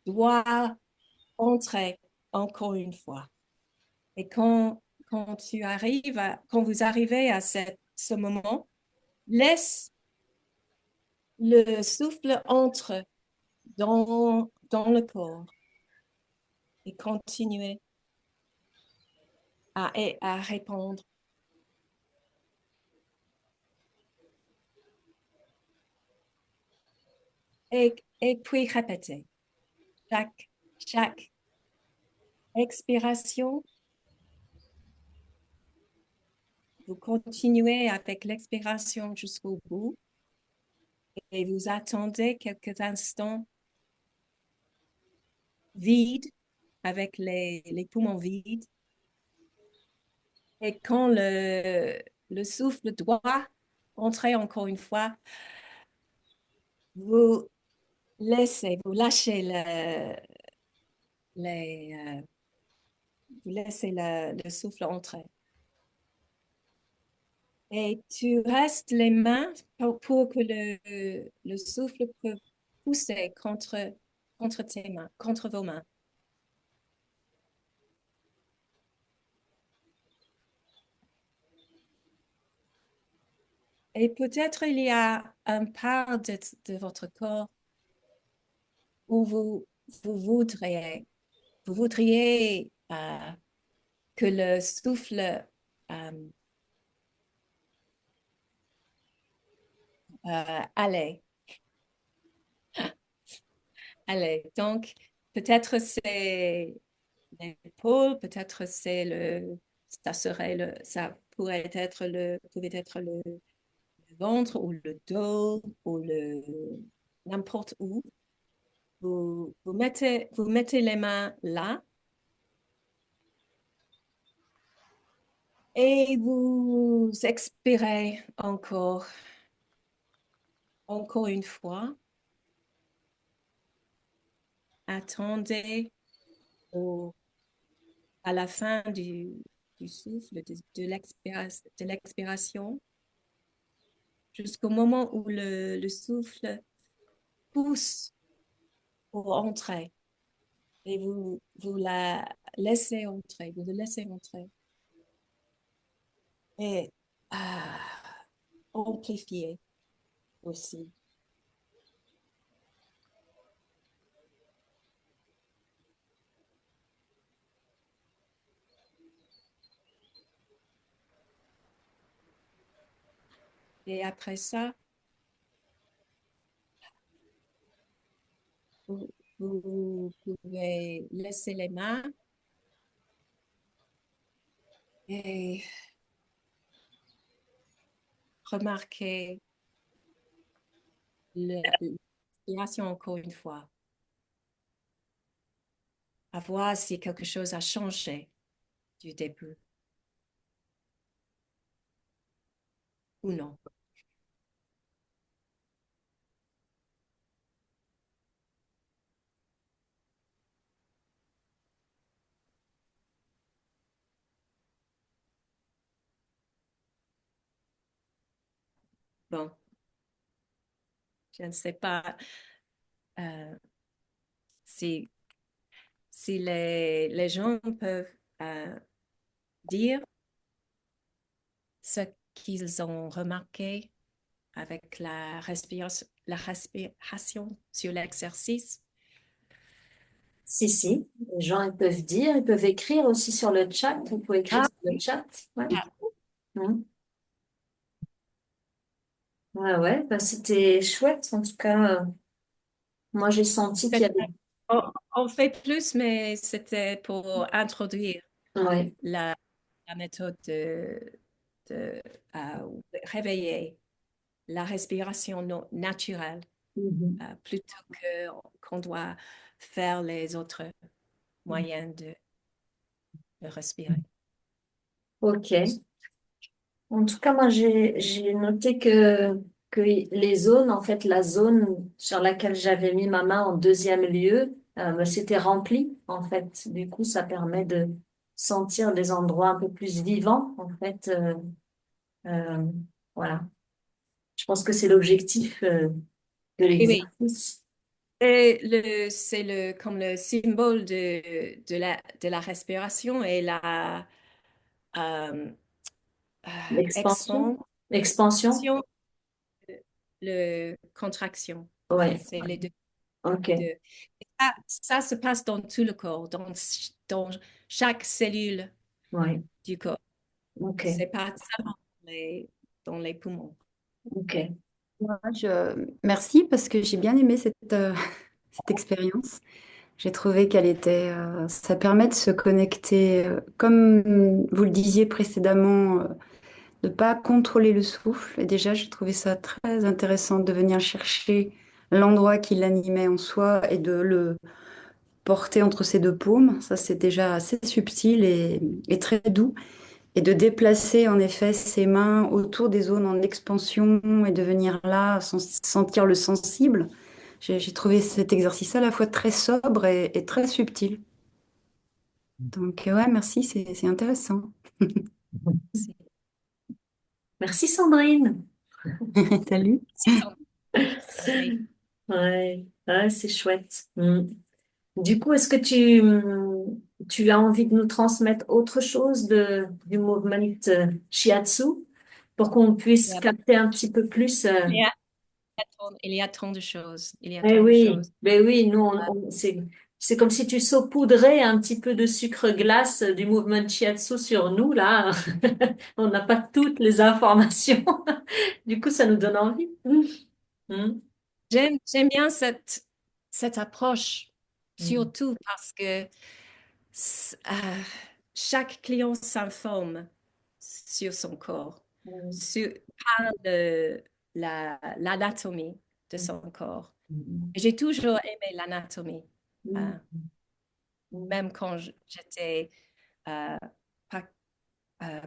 doit entrer encore une fois. Et quand vous arrivez à ce moment, laisse le souffle entre dans le corps et continuez à répondre. Et puis répétez. Chaque expiration, vous continuez avec l'expiration jusqu'au bout et vous attendez quelques instants vides, avec les poumons vides. Et quand le souffle doit entrer encore une fois, vous vous lâchez vous laissez le souffle entrer. Et tu restes les mains pour que le souffle peut pousser contre tes mains, contre vos mains. Et peut-être il y a un part de votre corps où vous voudriez que le souffle euh, allait. Allez, donc peut-être c'est l'épaule, peut-être ça pouvait être le ventre ou le dos ou n'importe où. Vous mettez les mains là et vous expirez encore une fois. Attendez à la fin du souffle, de l'expiration, jusqu'au moment où le souffle pousse pour entrer. Et vous la laissez entrer, vous le laissez entrer. Et amplifier aussi. Et après ça, vous, vous pouvez laisser les mains et remarquer l'inspiration encore une fois, à voir si quelque chose a changé du début ou non. Bon, je ne sais pas euh, si, si les gens peuvent dire ce qu'ils ont remarqué avec la respiration sur l'exercice. Si, si, les gens ils peuvent dire, ils peuvent écrire aussi sur le chat. Vous pouvez écrire Ah, sur le chat. Ouais. ah, Mhm. Ouais, ouais, bah, c'était chouette. En tout cas, moi, j'ai senti qu'il y peut-être avait. on fait plus, mais c'était pour introduire Ouais. la, la méthode de réveiller la respiration naturelle Mhm. plutôt que qu'on doit faire les autres moyens de respirer. Ok. En tout cas, moi, j'ai noté que les zones, en fait, la zone sur laquelle j'avais mis ma main en deuxième lieu, bah, c'était rempli, en fait. Du coup, ça permet de sentir des endroits un peu plus vivants, en fait. Euh, voilà. Je pense que c'est l'objectif, de Oui, oui. l'exercice. Et c'est comme le symbole de la respiration et la euh, L'expansion. expansion, Expansion. le contraction. Ouais. C'est les deux. Ok. Les deux. Et ça se passe dans tout le corps, dans chaque cellule Ouais. du corps. Ok. C'est pas seulement dans les poumons. Ok. Merci parce que j'ai bien aimé cette expérience. J'ai trouvé qu'elle était, ça permet de se connecter, comme vous le disiez précédemment, de pas contrôler le souffle. Et déjà, j'ai trouvé ça très intéressant de venir chercher l'endroit qui l'animait en soi et de le porter entre ses deux paumes. Ça, c'est déjà assez subtil et très doux. Et de déplacer en effet ses mains autour des zones en expansion et de venir là sentir le sensible. J'ai trouvé cet exercice à la fois très sobre et très subtil. Donc ouais, merci, c'est intéressant. C'est Merci Sandrine. Salut. Sandrine. Ouais, ouais, c'est chouette. Mm. Du coup, est-ce que tu as envie de nous transmettre autre chose du mouvement Shiatsu pour qu'on puisse capter un petit peu plus Il y a, il y a tant de choses. Il y a eh tant de oui, choses. ben oui, nous, Euh, c'est comme si tu saupoudrais un petit peu de sucre glace du mouvement Shiatsu sur nous, là. On n'a pas toutes les informations. Du coup, ça nous donne envie. Mm. j'aime bien cette approche, Mm. surtout parce que chaque client s'informe sur son corps, Mm. sur, par l'anatomie de son corps. Mm. J'ai toujours aimé l'anatomie, Mm. euh, Mm. même quand j'étais euh, prac-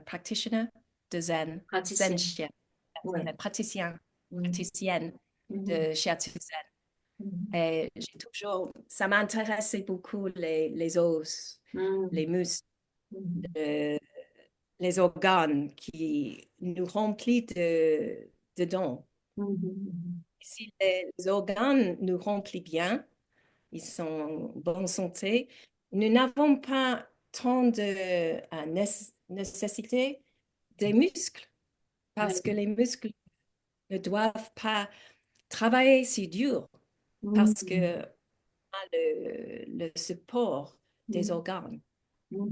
practitioner de Zen Praticienne. Shiatsu, Ouais. Mm. praticienne Mm. de Shiatsu Zen. Mm. Et ça m'intéressait beaucoup les os, Mm. les muscles, Mm. euh, les organes qui nous remplissent de dons. Mm. Si les organes nous remplissent bien, ils sont en bonne santé, nous n'avons pas tant de nécessité des muscles parce que Ouais. les muscles ne doivent pas travailler si dur parce Mm. que le support des Mm. organes.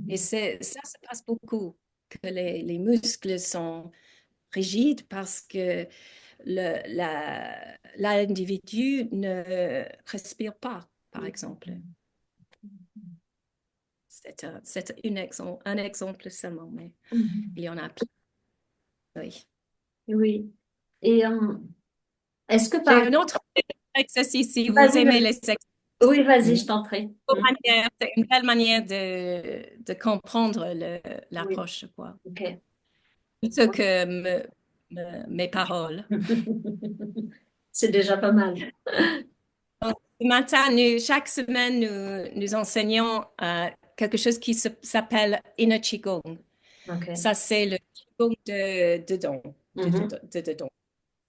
Et Mm. ça se passe beaucoup, que les muscles sont rigide parce que l'individu ne respire pas, par exemple. C'est un exemple seulement, mais il y en a plein. Oui. Oui. Et est-ce que J'ai par... un autre exercice si vous Vas-y, aimez vas-y. les exercices. Oui, vas-y, je t'en prie. C'est une belle manière de comprendre Oui, l'approche, quoi. ok. Plutôt que mes paroles. C'est déjà pas mal. Donc, ce matin, chaque semaine, nous enseignons quelque chose qui s'appelle Inner Qigong. Ok. Ça, c'est le Qigong de dedans. Mhm. De dedans.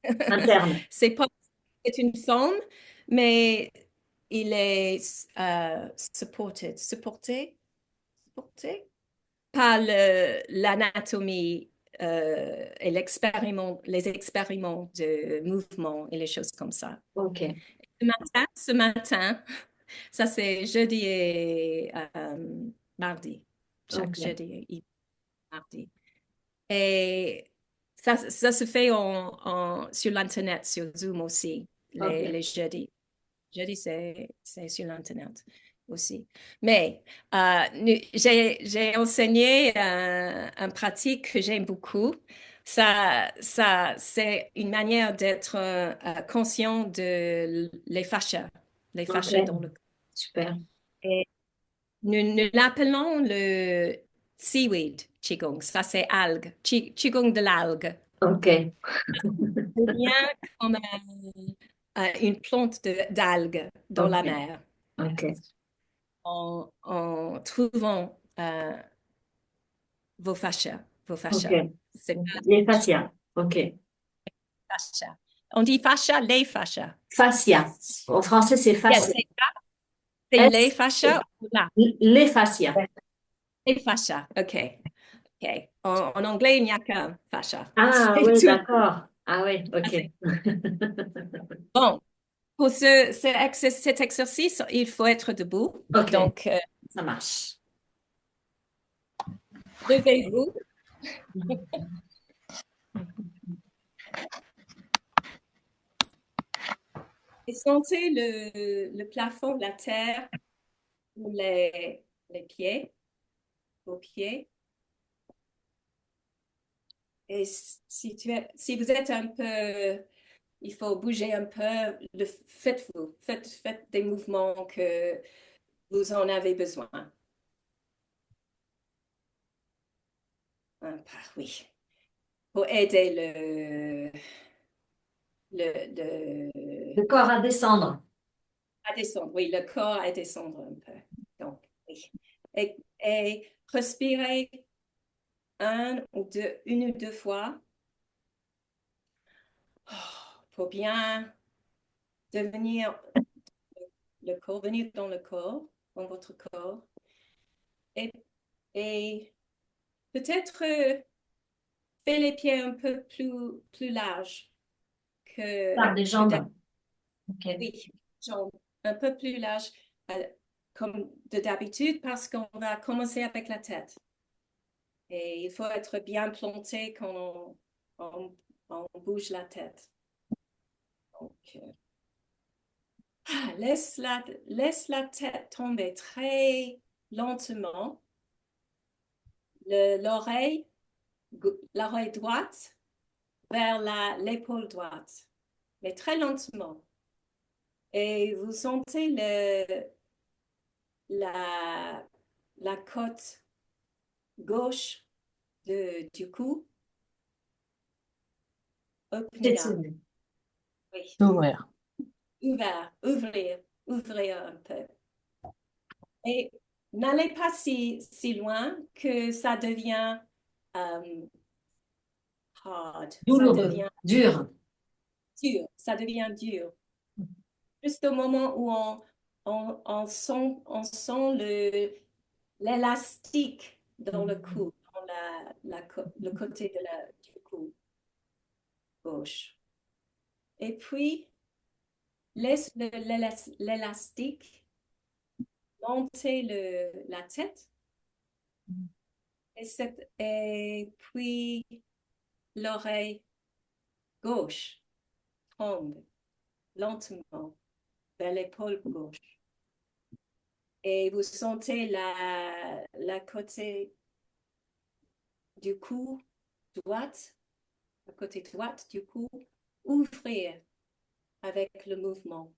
Interne. C'est une forme, mais il est supporté par l'anatomie et les expériments de mouvement et les choses comme ça. Ok. Ce matin, ça c'est jeudi et mardi, chaque Ok. jeudi et mardi. Et ça se fait sur l'Internet, sur Zoom aussi, Ok. les jeudis. Jeudi, c'est sur l'Internet aussi. Mais j'ai enseigné un pratique que j'aime beaucoup. C'est une manière d'être conscient de les Ok. fascias dans le corps. Super. Et nous l'appelons le seaweed qigong. Ça, c'est algue. Qigong de l'algue. Ok. C'est bien comme une plante d'algues dans la Ok. mer. Ok. En trouvant vos Ok. fascias. C'est pas Les fascias. Ok. fascia. On dit fascia, les fascias. Fascia. En français, c'est Yes, fascia. c'est les S, fascias ou là? les fascias. Les fascias, OK. OK. En anglais, il n'y a qu'un fascia. Ah C'est oui, tout. d'accord. Ah oui, Ça, c'est ok. bon. Pour cet exercice, il faut être debout. Ok, Donc, ça marche. levez-vous et sentez le plafond, la terre, ou les pieds, vos pieds. Et si vous êtes un peu, il faut bouger un peu, faites des mouvements que vous en avez besoin. Oui, pour aider Le corps à descendre. à descendre. Oui, le corps à descendre un peu. Donc, oui. Et respirez une ou deux fois pour bien devenir venir dans le corps, dans votre corps. Et, et peut-être fais les pieds un peu plus larges Par des que d'habitude. jambes. Ok. Oui, jambes un peu plus larges comme d'habitude parce qu'on va commencer avec la tête. Et il faut être bien planté quand on bouge la tête. Donc, laisse la tête tomber très lentement. L'oreille droite vers l'épaule droite, mais très lentement. Et vous sentez la, la côte gauche du cou opening up. Détenu. Oui, Ouvrir. ouvrir un peu. Et n'allez pas si loin que ça devient hard, ça Douloureux. devient Dur. dur, ça devient dur. Juste au moment où on sent l'élastique dans le cou, dans le côté du cou gauche. Et puis, laisse l'élastique monter la tête. Et puis, l'oreille gauche tombe lentement vers l'épaule gauche. Et vous sentez la côté du cou droite, la côté droite du cou, ouvrir avec le mouvement.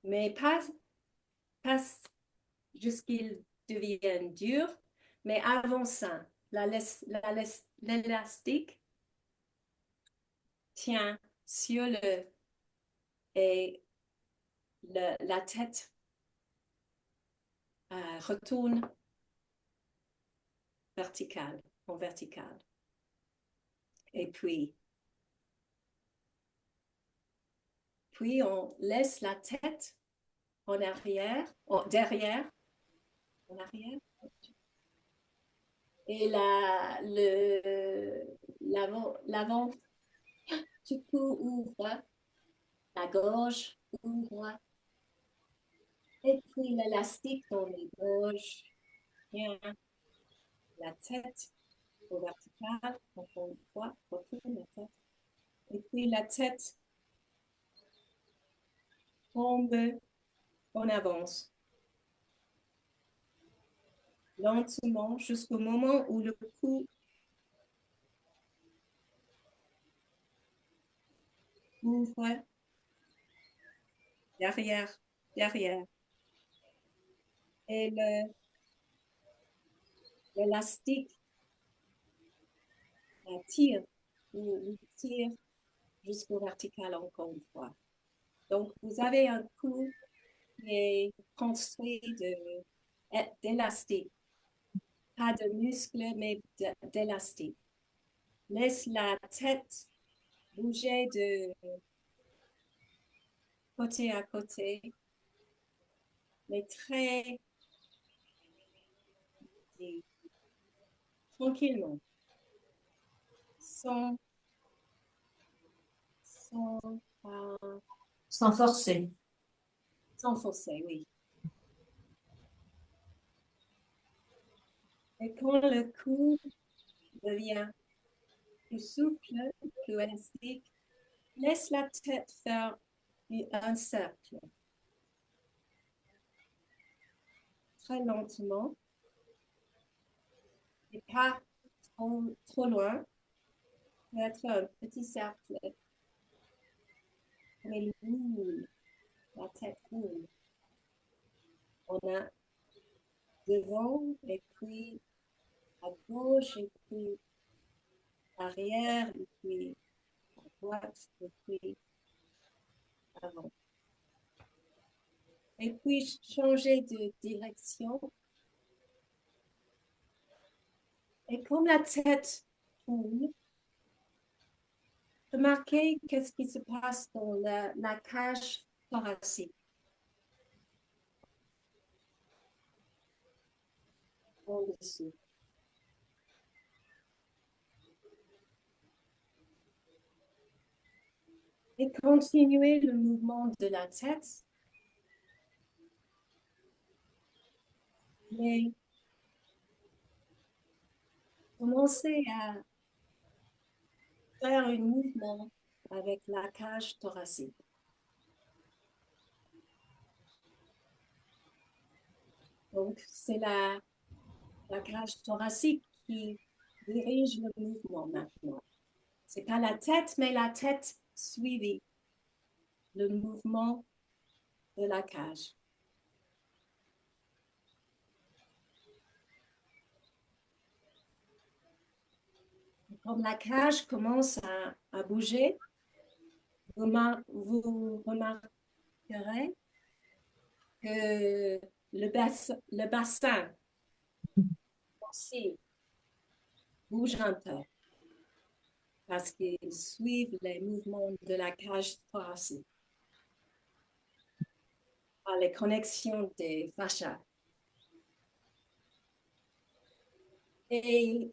Mais pas jusqu'il devienne dur, mais avant ça, l'élastique tient sur et la tête retourne en verticale. Et puis on laisse la tête en arrière, derrière, en arrière. Et l'avant du cou ouvre, la gorge ouvre. Et puis l'élastique dans les gorges tient la tête au vertical, encore une fois, retourne la tête. Et puis la tête tombe en avance, lentement, jusqu'au moment où le cou ouvre derrière. Et l'élastique tire jusqu'au vertical encore une fois. Donc, vous avez un cou qui est construit d'élastique, pas de muscles, mais d'élastique. Laisse la tête bouger de côté à côté, mais très tranquillement, sans, sans, Sans forcer. sans forcer, oui. Et quand le cou devient plus souple, plus élastique, laisse la tête faire un cercle. Très lentement, et pas trop loin. Peut-être un petit cercle. Mais la tête roule. On a devant, et puis à gauche, et puis arrière, et puis à droite, et puis avant. Et puis changer de direction. Et comme la tête tourne, remarquez qu'est-ce qui se passe dans la cage thoracique. En dessous. Et continuez le mouvement de la tête. Mais commencez à faire un mouvement avec la cage thoracique. Donc, c'est la cage thoracique qui dirige le mouvement maintenant. C'est pas la tête, mais la tête suivie le mouvement de la cage. Comme la cage commence à bouger, vous remarquerez que le bassin aussi bouge un peu parce qu'ils suivent les mouvements de la cage thoracique par les connexions des fascias. Et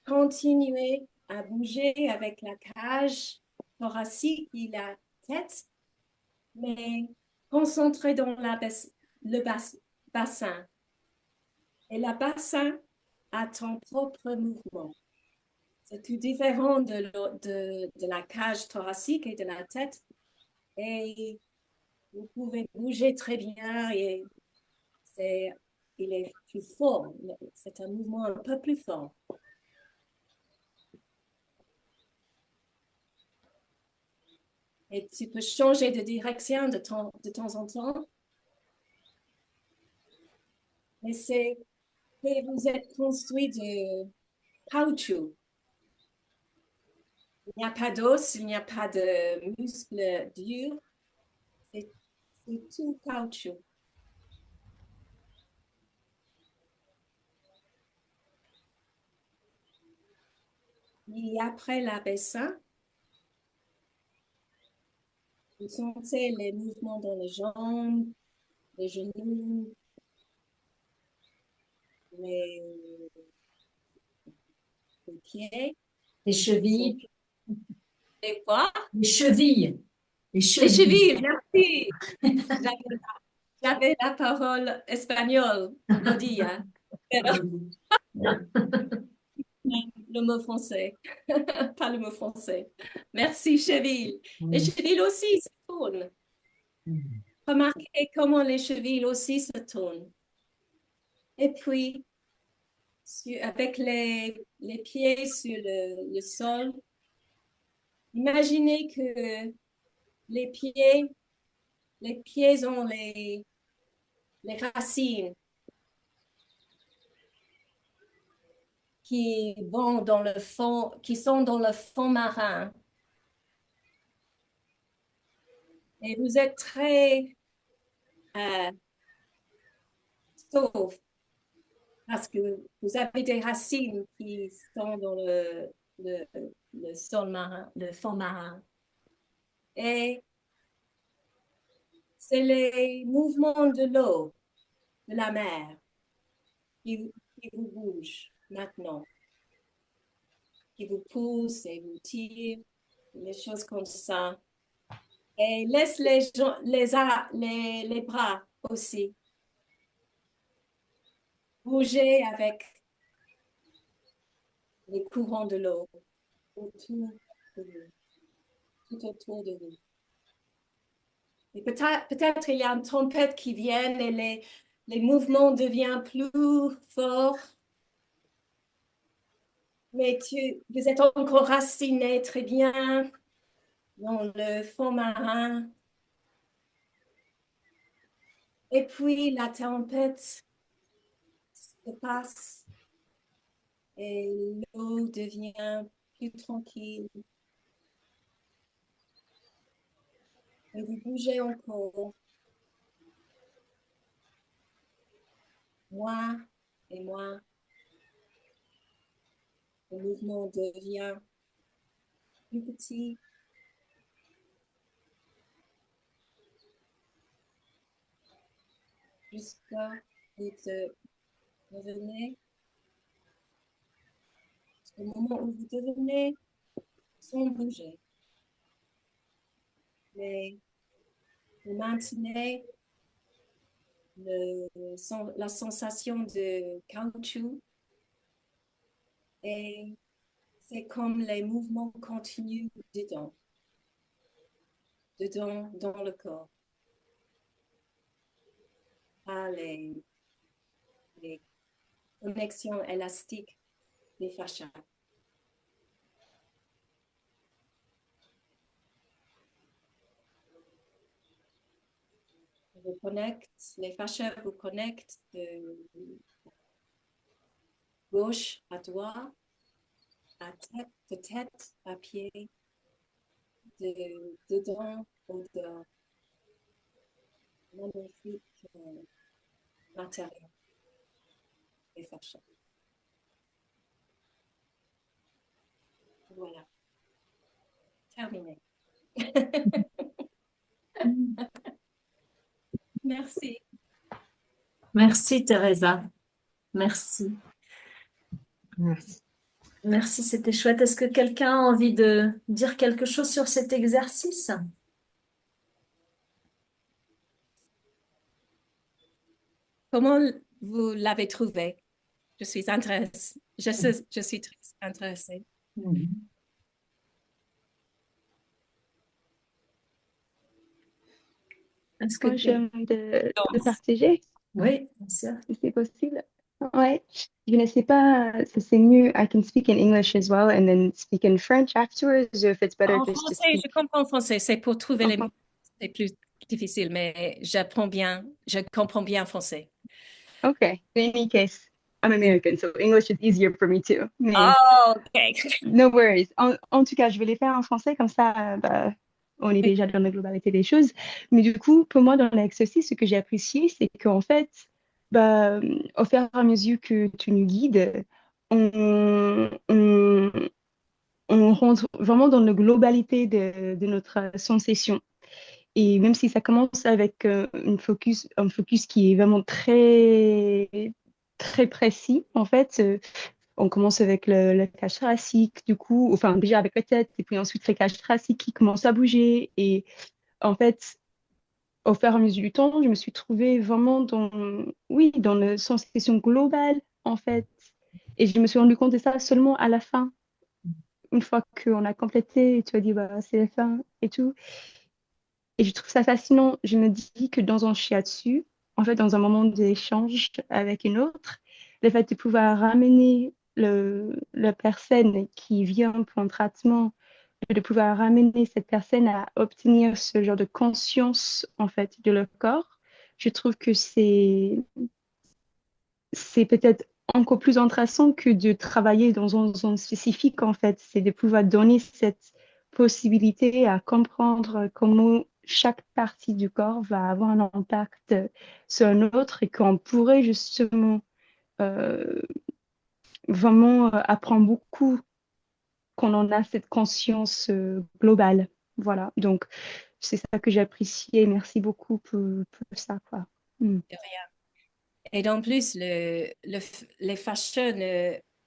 continuez à bouger avec la cage thoracique et la tête, mais concentrez dans le bassin. Et le bassin a ton propre mouvement. c'est tout différent de la cage thoracique et de la tête. Et vous pouvez bouger très bien et c'est, il est plus fort. C'est un mouvement un peu plus fort. Et tu peux changer de direction de temps en temps. Mais c'est que vous êtes construit de caoutchouc. Il n'y a pas d'os, il n'y a pas de muscles durs. C'est tout caoutchouc. Et après l'abaissement, vous sentez les mouvements dans les jambes, les genoux, les, les pieds. Les chevilles. Les quoi? Les chevilles. Les Les chevilles. chevilles, merci. J'avais la parole espagnole, Nadia. Le mot français, pas le mot français. Merci, cheville. Les chevilles aussi se tournent. Remarquez comment les chevilles aussi se tournent. Et puis, avec les pieds sur le sol, imaginez que les pieds ont les racines qui vont dans le fond, qui sont dans le fond marin. Et vous êtes très sauf parce que vous avez des racines qui sont dans le sol marin, le fond marin. Et c'est les mouvements de l'eau, de la mer, qui vous bougent maintenant, qui vous poussent et vous tirent, des choses comme ça. Et laisse les bras aussi bouger avec les courants de l'eau autour de vous, tout autour de vous. Et peut-être il y a une tempête qui vient et les mouvements deviennent plus forts. Mais vous êtes encore raciné très bien dans le fond marin. Et puis la tempête se passe et l'eau devient plus tranquille. Et vous bougez encore. Moins et moins. Le mouvement devient plus petit. Jusqu'à ce que vous devenez. Au moment où vous devenez sans bouger. Mais vous maintenez la sensation de caoutchouc et c'est comme les mouvements continuent dedans dans le corps. Pas les connexions élastiques des fascias. Vous connecte, les fascias vous connectent de gauche à droite, de tête à pied, de dedans au dehors. Magnifique matériel des fascias. Voilà. Terminé. Merci. Merci, Teresa. Merci. Merci. Merci, c'était chouette. Est-ce que quelqu'un a envie de dire quelque chose sur cet exercice? Comment vous l'avez trouvé? Je suis intéressée. Je suis très intéressée. Mhm. Est-ce que Moi, tu... j'aime de partager, Oui, bien sûr. si c'est possible. Ouais, je ne sais pas si c'est mieux. I can speak in English as well and then speak in French afterwards, or if it's better En just to français, speak je comprends français. C'est pour trouver en les mots, français. c'est plus difficile, mais j'apprends bien, je comprends bien français. Okay, in any case, I'm American, so English is easier for me too. Mais Oh, OK. no worries. En tout cas, je vais les faire en français, comme ça, bah, on est déjà dans la globalité des choses. Mais du coup, pour moi, dans l'exercice, ce que j'ai apprécié, c'est qu'en fait, bah, au fur et à mesure que tu nous guides, on, on, on rentre vraiment dans la globalité de notre sensation. Et même si ça commence avec un focus qui est vraiment très, très précis, en fait, on commence avec le cage thoracique, du coup, enfin déjà avec la tête, et puis ensuite le cage thoracique qui commence à bouger. Et en fait, au fur et à mesure du temps, je me suis trouvée vraiment dans, oui, dans la sensation globale, en fait. Et je me suis rendu compte de ça seulement à la fin, une fois qu'on a complété, et tu as dit, bah, c'est la fin et tout. Et je trouve ça fascinant. Je me dis que dans un shiatsu, en fait, dans un moment d'échange avec une autre, le fait de pouvoir ramener la personne qui vient pour un traitement, de pouvoir ramener cette personne à obtenir ce genre de conscience, en fait, de leur corps, je trouve que c'est peut-être encore plus intéressant que de travailler dans une zone spécifique, en fait. C'est de pouvoir donner cette possibilité à comprendre comment chaque partie du corps va avoir un impact sur un autre et qu'on pourrait justement euh, vraiment apprendre beaucoup quand on a cette conscience globale. Voilà, donc c'est ça que j'apprécie. Merci beaucoup pour ça, quoi. Mm. Et en plus, les fashion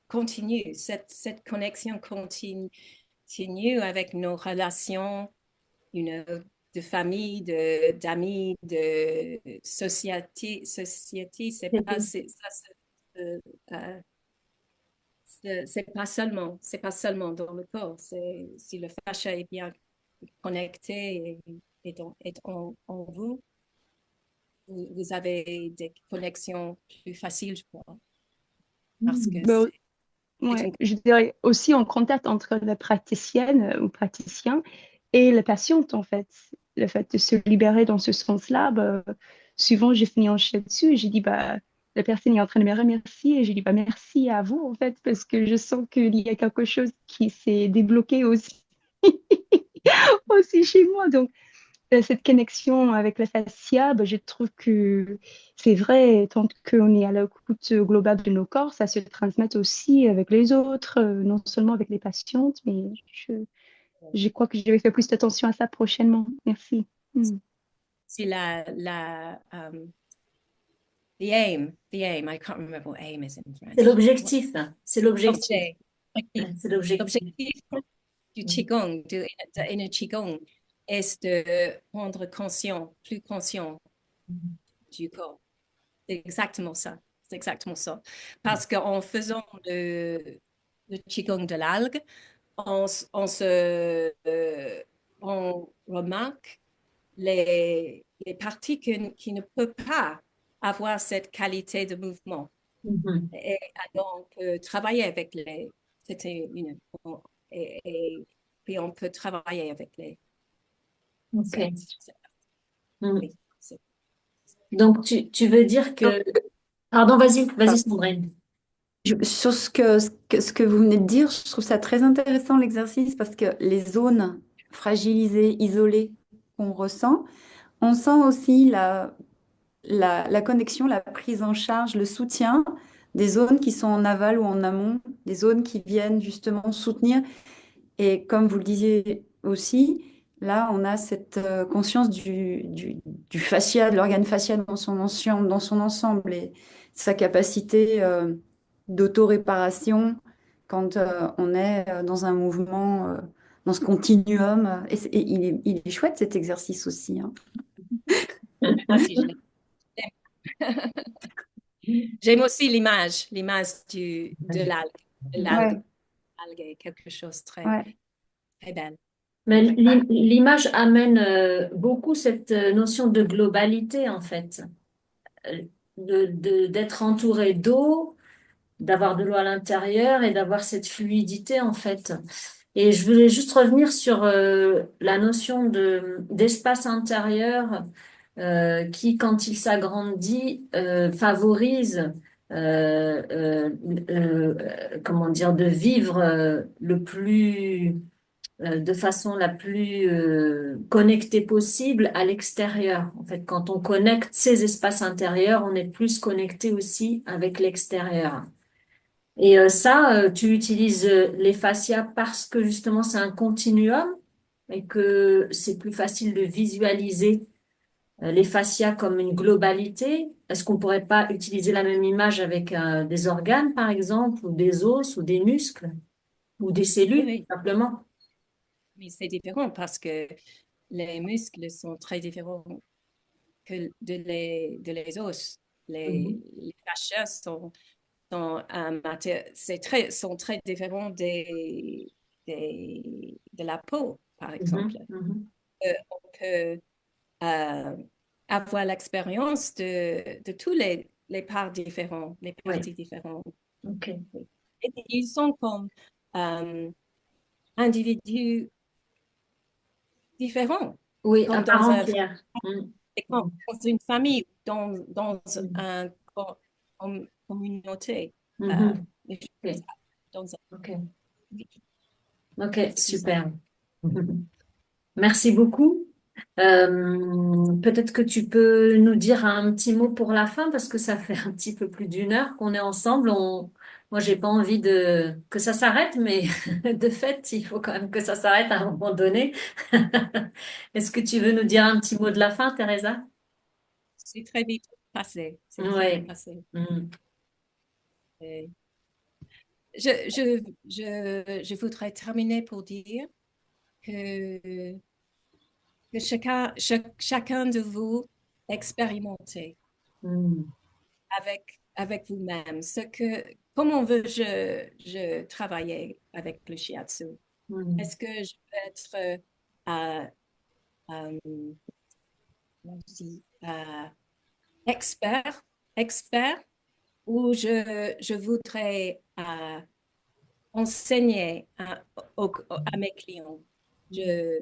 continuent, cette connexion continue avec nos relations de famille, d'amis, de société. Euh, euh, c'est pas seulement dans le corps. Si le fascia est bien connecté et en vous, vous avez des connexions plus faciles, je crois, parce que Ben, c'est ouais, une... je dirais aussi en contact entre la praticienne ou praticien et la patiente, en fait. Le fait de se libérer dans ce sens-là, bah, souvent j'ai fini en dessus et j'ai dit, bah, la personne est en train de me remercier et j'ai dit, bah, merci à vous, en fait, parce que je sens qu'il y a quelque chose qui s'est débloqué aussi, aussi chez moi. Donc, cette connexion avec la fascia, ben, je trouve que c'est vrai, tant qu'on est à l'écoute globale de nos corps, ça se transmet aussi avec les autres, non seulement avec les patientes, mais je crois que je vais faire plus attention à ça prochainement. Merci. Mm. C'est the aim, I can't remember what aim is in C'est French. l'objectif, hein. C'est l'objectif. L'objet- ok. C'est l'objectif. L'objectif du Mhm. Qigong, de Inner Qigong, est de rendre plus conscient du corps. C'est exactement ça. C'est exactement ça. Parce qu'en faisant le Qigong de l'algue, on remarque les parties qui ne peuvent pas avoir cette qualité de mouvement. Mhm. Et alors, on peut travailler avec c'était et puis on peut travailler avec Ok. cette, Mhm. oui, c'est- Donc, tu veux dire Donc, que... Pardon, vas-y, Sandrine. Sur ce que vous venez de dire, je trouve ça très intéressant l'exercice parce que les zones fragilisées, isolées qu'on ressent, on sent aussi la connexion, la prise en charge, le soutien des zones qui sont en aval ou en amont, des zones qui viennent justement soutenir. Et comme vous le disiez aussi, là, on a cette conscience du fascia, de l'organe facial dans son ensemble et sa capacité d'auto-réparation quand on est dans un mouvement, dans ce continuum. Et il est chouette cet exercice aussi, hein. moi aussi, je l'aime. J'aime aussi l'image de l'algue, de l'algue, Ouais. algue, quelque chose de très, Ouais. très belle. Mais l'image amène beaucoup cette notion de globalité, en fait, Euh, d'être entouré d'eau, d'avoir de l'eau à l'intérieur et d'avoir cette fluidité, en fait. Et je voulais juste revenir sur la notion d'espace intérieur qui, quand il s'agrandit, favorise, comment dire, de vivre de façon la plus connectée possible à l'extérieur. En fait, quand on connecte ces espaces intérieurs, on est plus connecté aussi avec l'extérieur. Et ça, tu utilises les fascias parce que justement c'est un continuum et que c'est plus facile de visualiser les fascias comme une globalité. Est-ce qu'on pourrait pas utiliser la même image avec des organes, par exemple, ou des os, ou des muscles, ou des Oui, cellules, oui, simplement? mais c'est différent parce que les muscles sont très différents que de les os. Mhm. Les fascias sont très différents de la peau, par exemple. Mhm. Mhm. On peut euh, avoir l'expérience de tous les parts différents, les Oui, parties différentes. ok. Oui. Et ils sont comme euh, individus différents, Oui, à comme part dans entière. Mhm. comme dans une famille, dans Mhm. un communauté. Euh, Mhm. des choses comme Ok, ça. Dans ok, oui, ok, c'est tout ça. super. Merci beaucoup. Peut-être que tu peux nous dire un petit mot pour la fin parce que ça fait un petit peu plus d'une heure qu'on est ensemble. Moi, j'ai pas envie que ça s'arrête, mais de fait, il faut quand même que ça s'arrête à un moment donné. Est-ce que tu veux nous dire un petit mot de la fin, Teresa? C'est très vite passé. C'est très vite Oui. passé. Mm. Et je voudrais terminer pour dire que, que chacun de vous expérimentez Mm. avec vous-même comment je travailler avec le shiatsu. Mm. Est-ce que je peux être euh, euh, comment on dit, expert, expert ou je voudrais enseigner à mes clients. Je,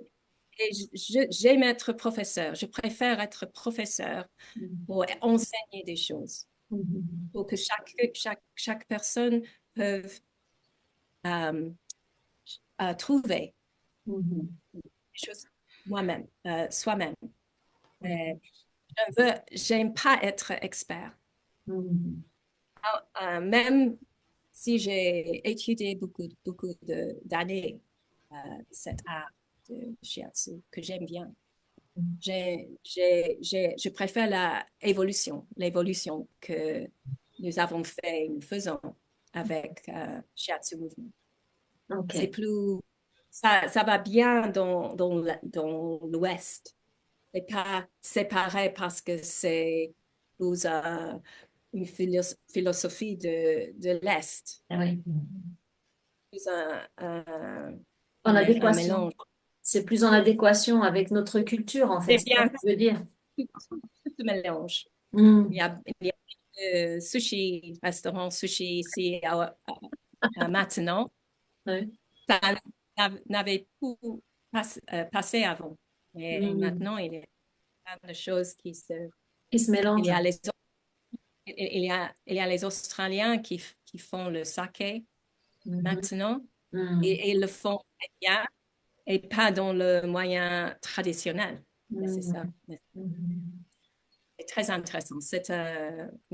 j'aime être professeur. Je préfère être professeur Mm. pour enseigner des choses, Mm. pour que chaque personne peut euh, trouver Mm. des choses moi-même, soi-même. Mm. J'aime pas être expert. Mm. Même si j'ai étudié beaucoup d'années euh, cet art de shiatsu que j'aime bien, je préfère l'évolution que nous faisons avec shiatsu mouvement. C'est Ok. plus, ça va bien dans l'Ouest. C'est pas séparé parce que c'est plus une philosophie de l'Est, Ah oui. plus En un adéquation. mélange. C'est plus en adéquation avec notre culture, en fait, C'est c'est ça bien que tu veux dire. tout ce mélange. Mm. Il y a sushi, restaurant sushi ici maintenant. Ouais. Ça n'avait plus passé avant. Et Mm. maintenant, il y a plein de choses Qui se il y mélangent. a il y a les Australiens qui font le saké Mhm. maintenant Mm. et ils le font très bien et pas dans le moyen traditionnel. Mais c'est ça. Mm. Mhm. C'est très intéressant.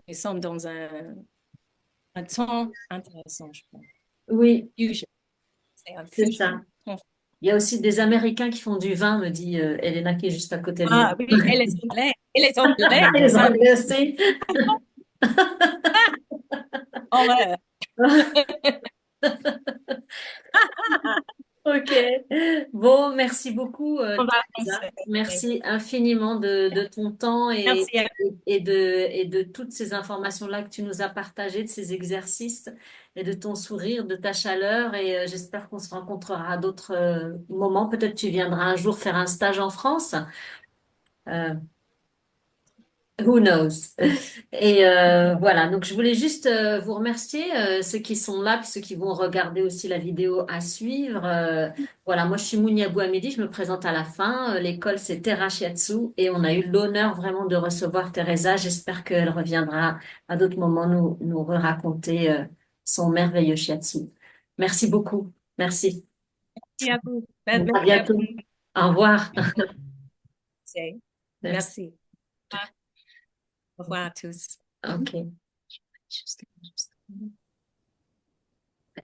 Nous sommes dans un temps intéressant, je pense. Oui, Fusion. C'est un c'est ça. fusion. Il y a aussi des Américains qui font du vin, me dit Elena, qui est juste à côté de moi. Ah oui, et les Anglais. Et les Anglais. Les Anglais aussi. Oh, ouais. Ok. Bon, merci beaucoup, On va Teresa. avancer. Merci infiniment de ton temps Merci à et de toutes ces informations-là que tu nous as partagées, de ces exercices et de ton sourire, de ta chaleur. Et j'espère qu'on se rencontrera à d'autres moments. Peut-être tu viendras un jour faire un stage en France. Euh, Who knows? Et voilà, donc je voulais juste vous remercier, ceux qui sont là, puis ceux qui vont regarder aussi la vidéo à suivre. Voilà, moi je suis Mounia Bouhamidi, je me présente à la fin. L'école c'est Terra Shiatsu et on a eu l'honneur vraiment de recevoir Teresa. J'espère qu'elle reviendra à d'autres moments nous raconter son merveilleux shiatsu. Merci beaucoup. Merci. vous. À Merci à bientôt. vous. Au revoir. Merci. Merci. Au revoir à tous. Ok.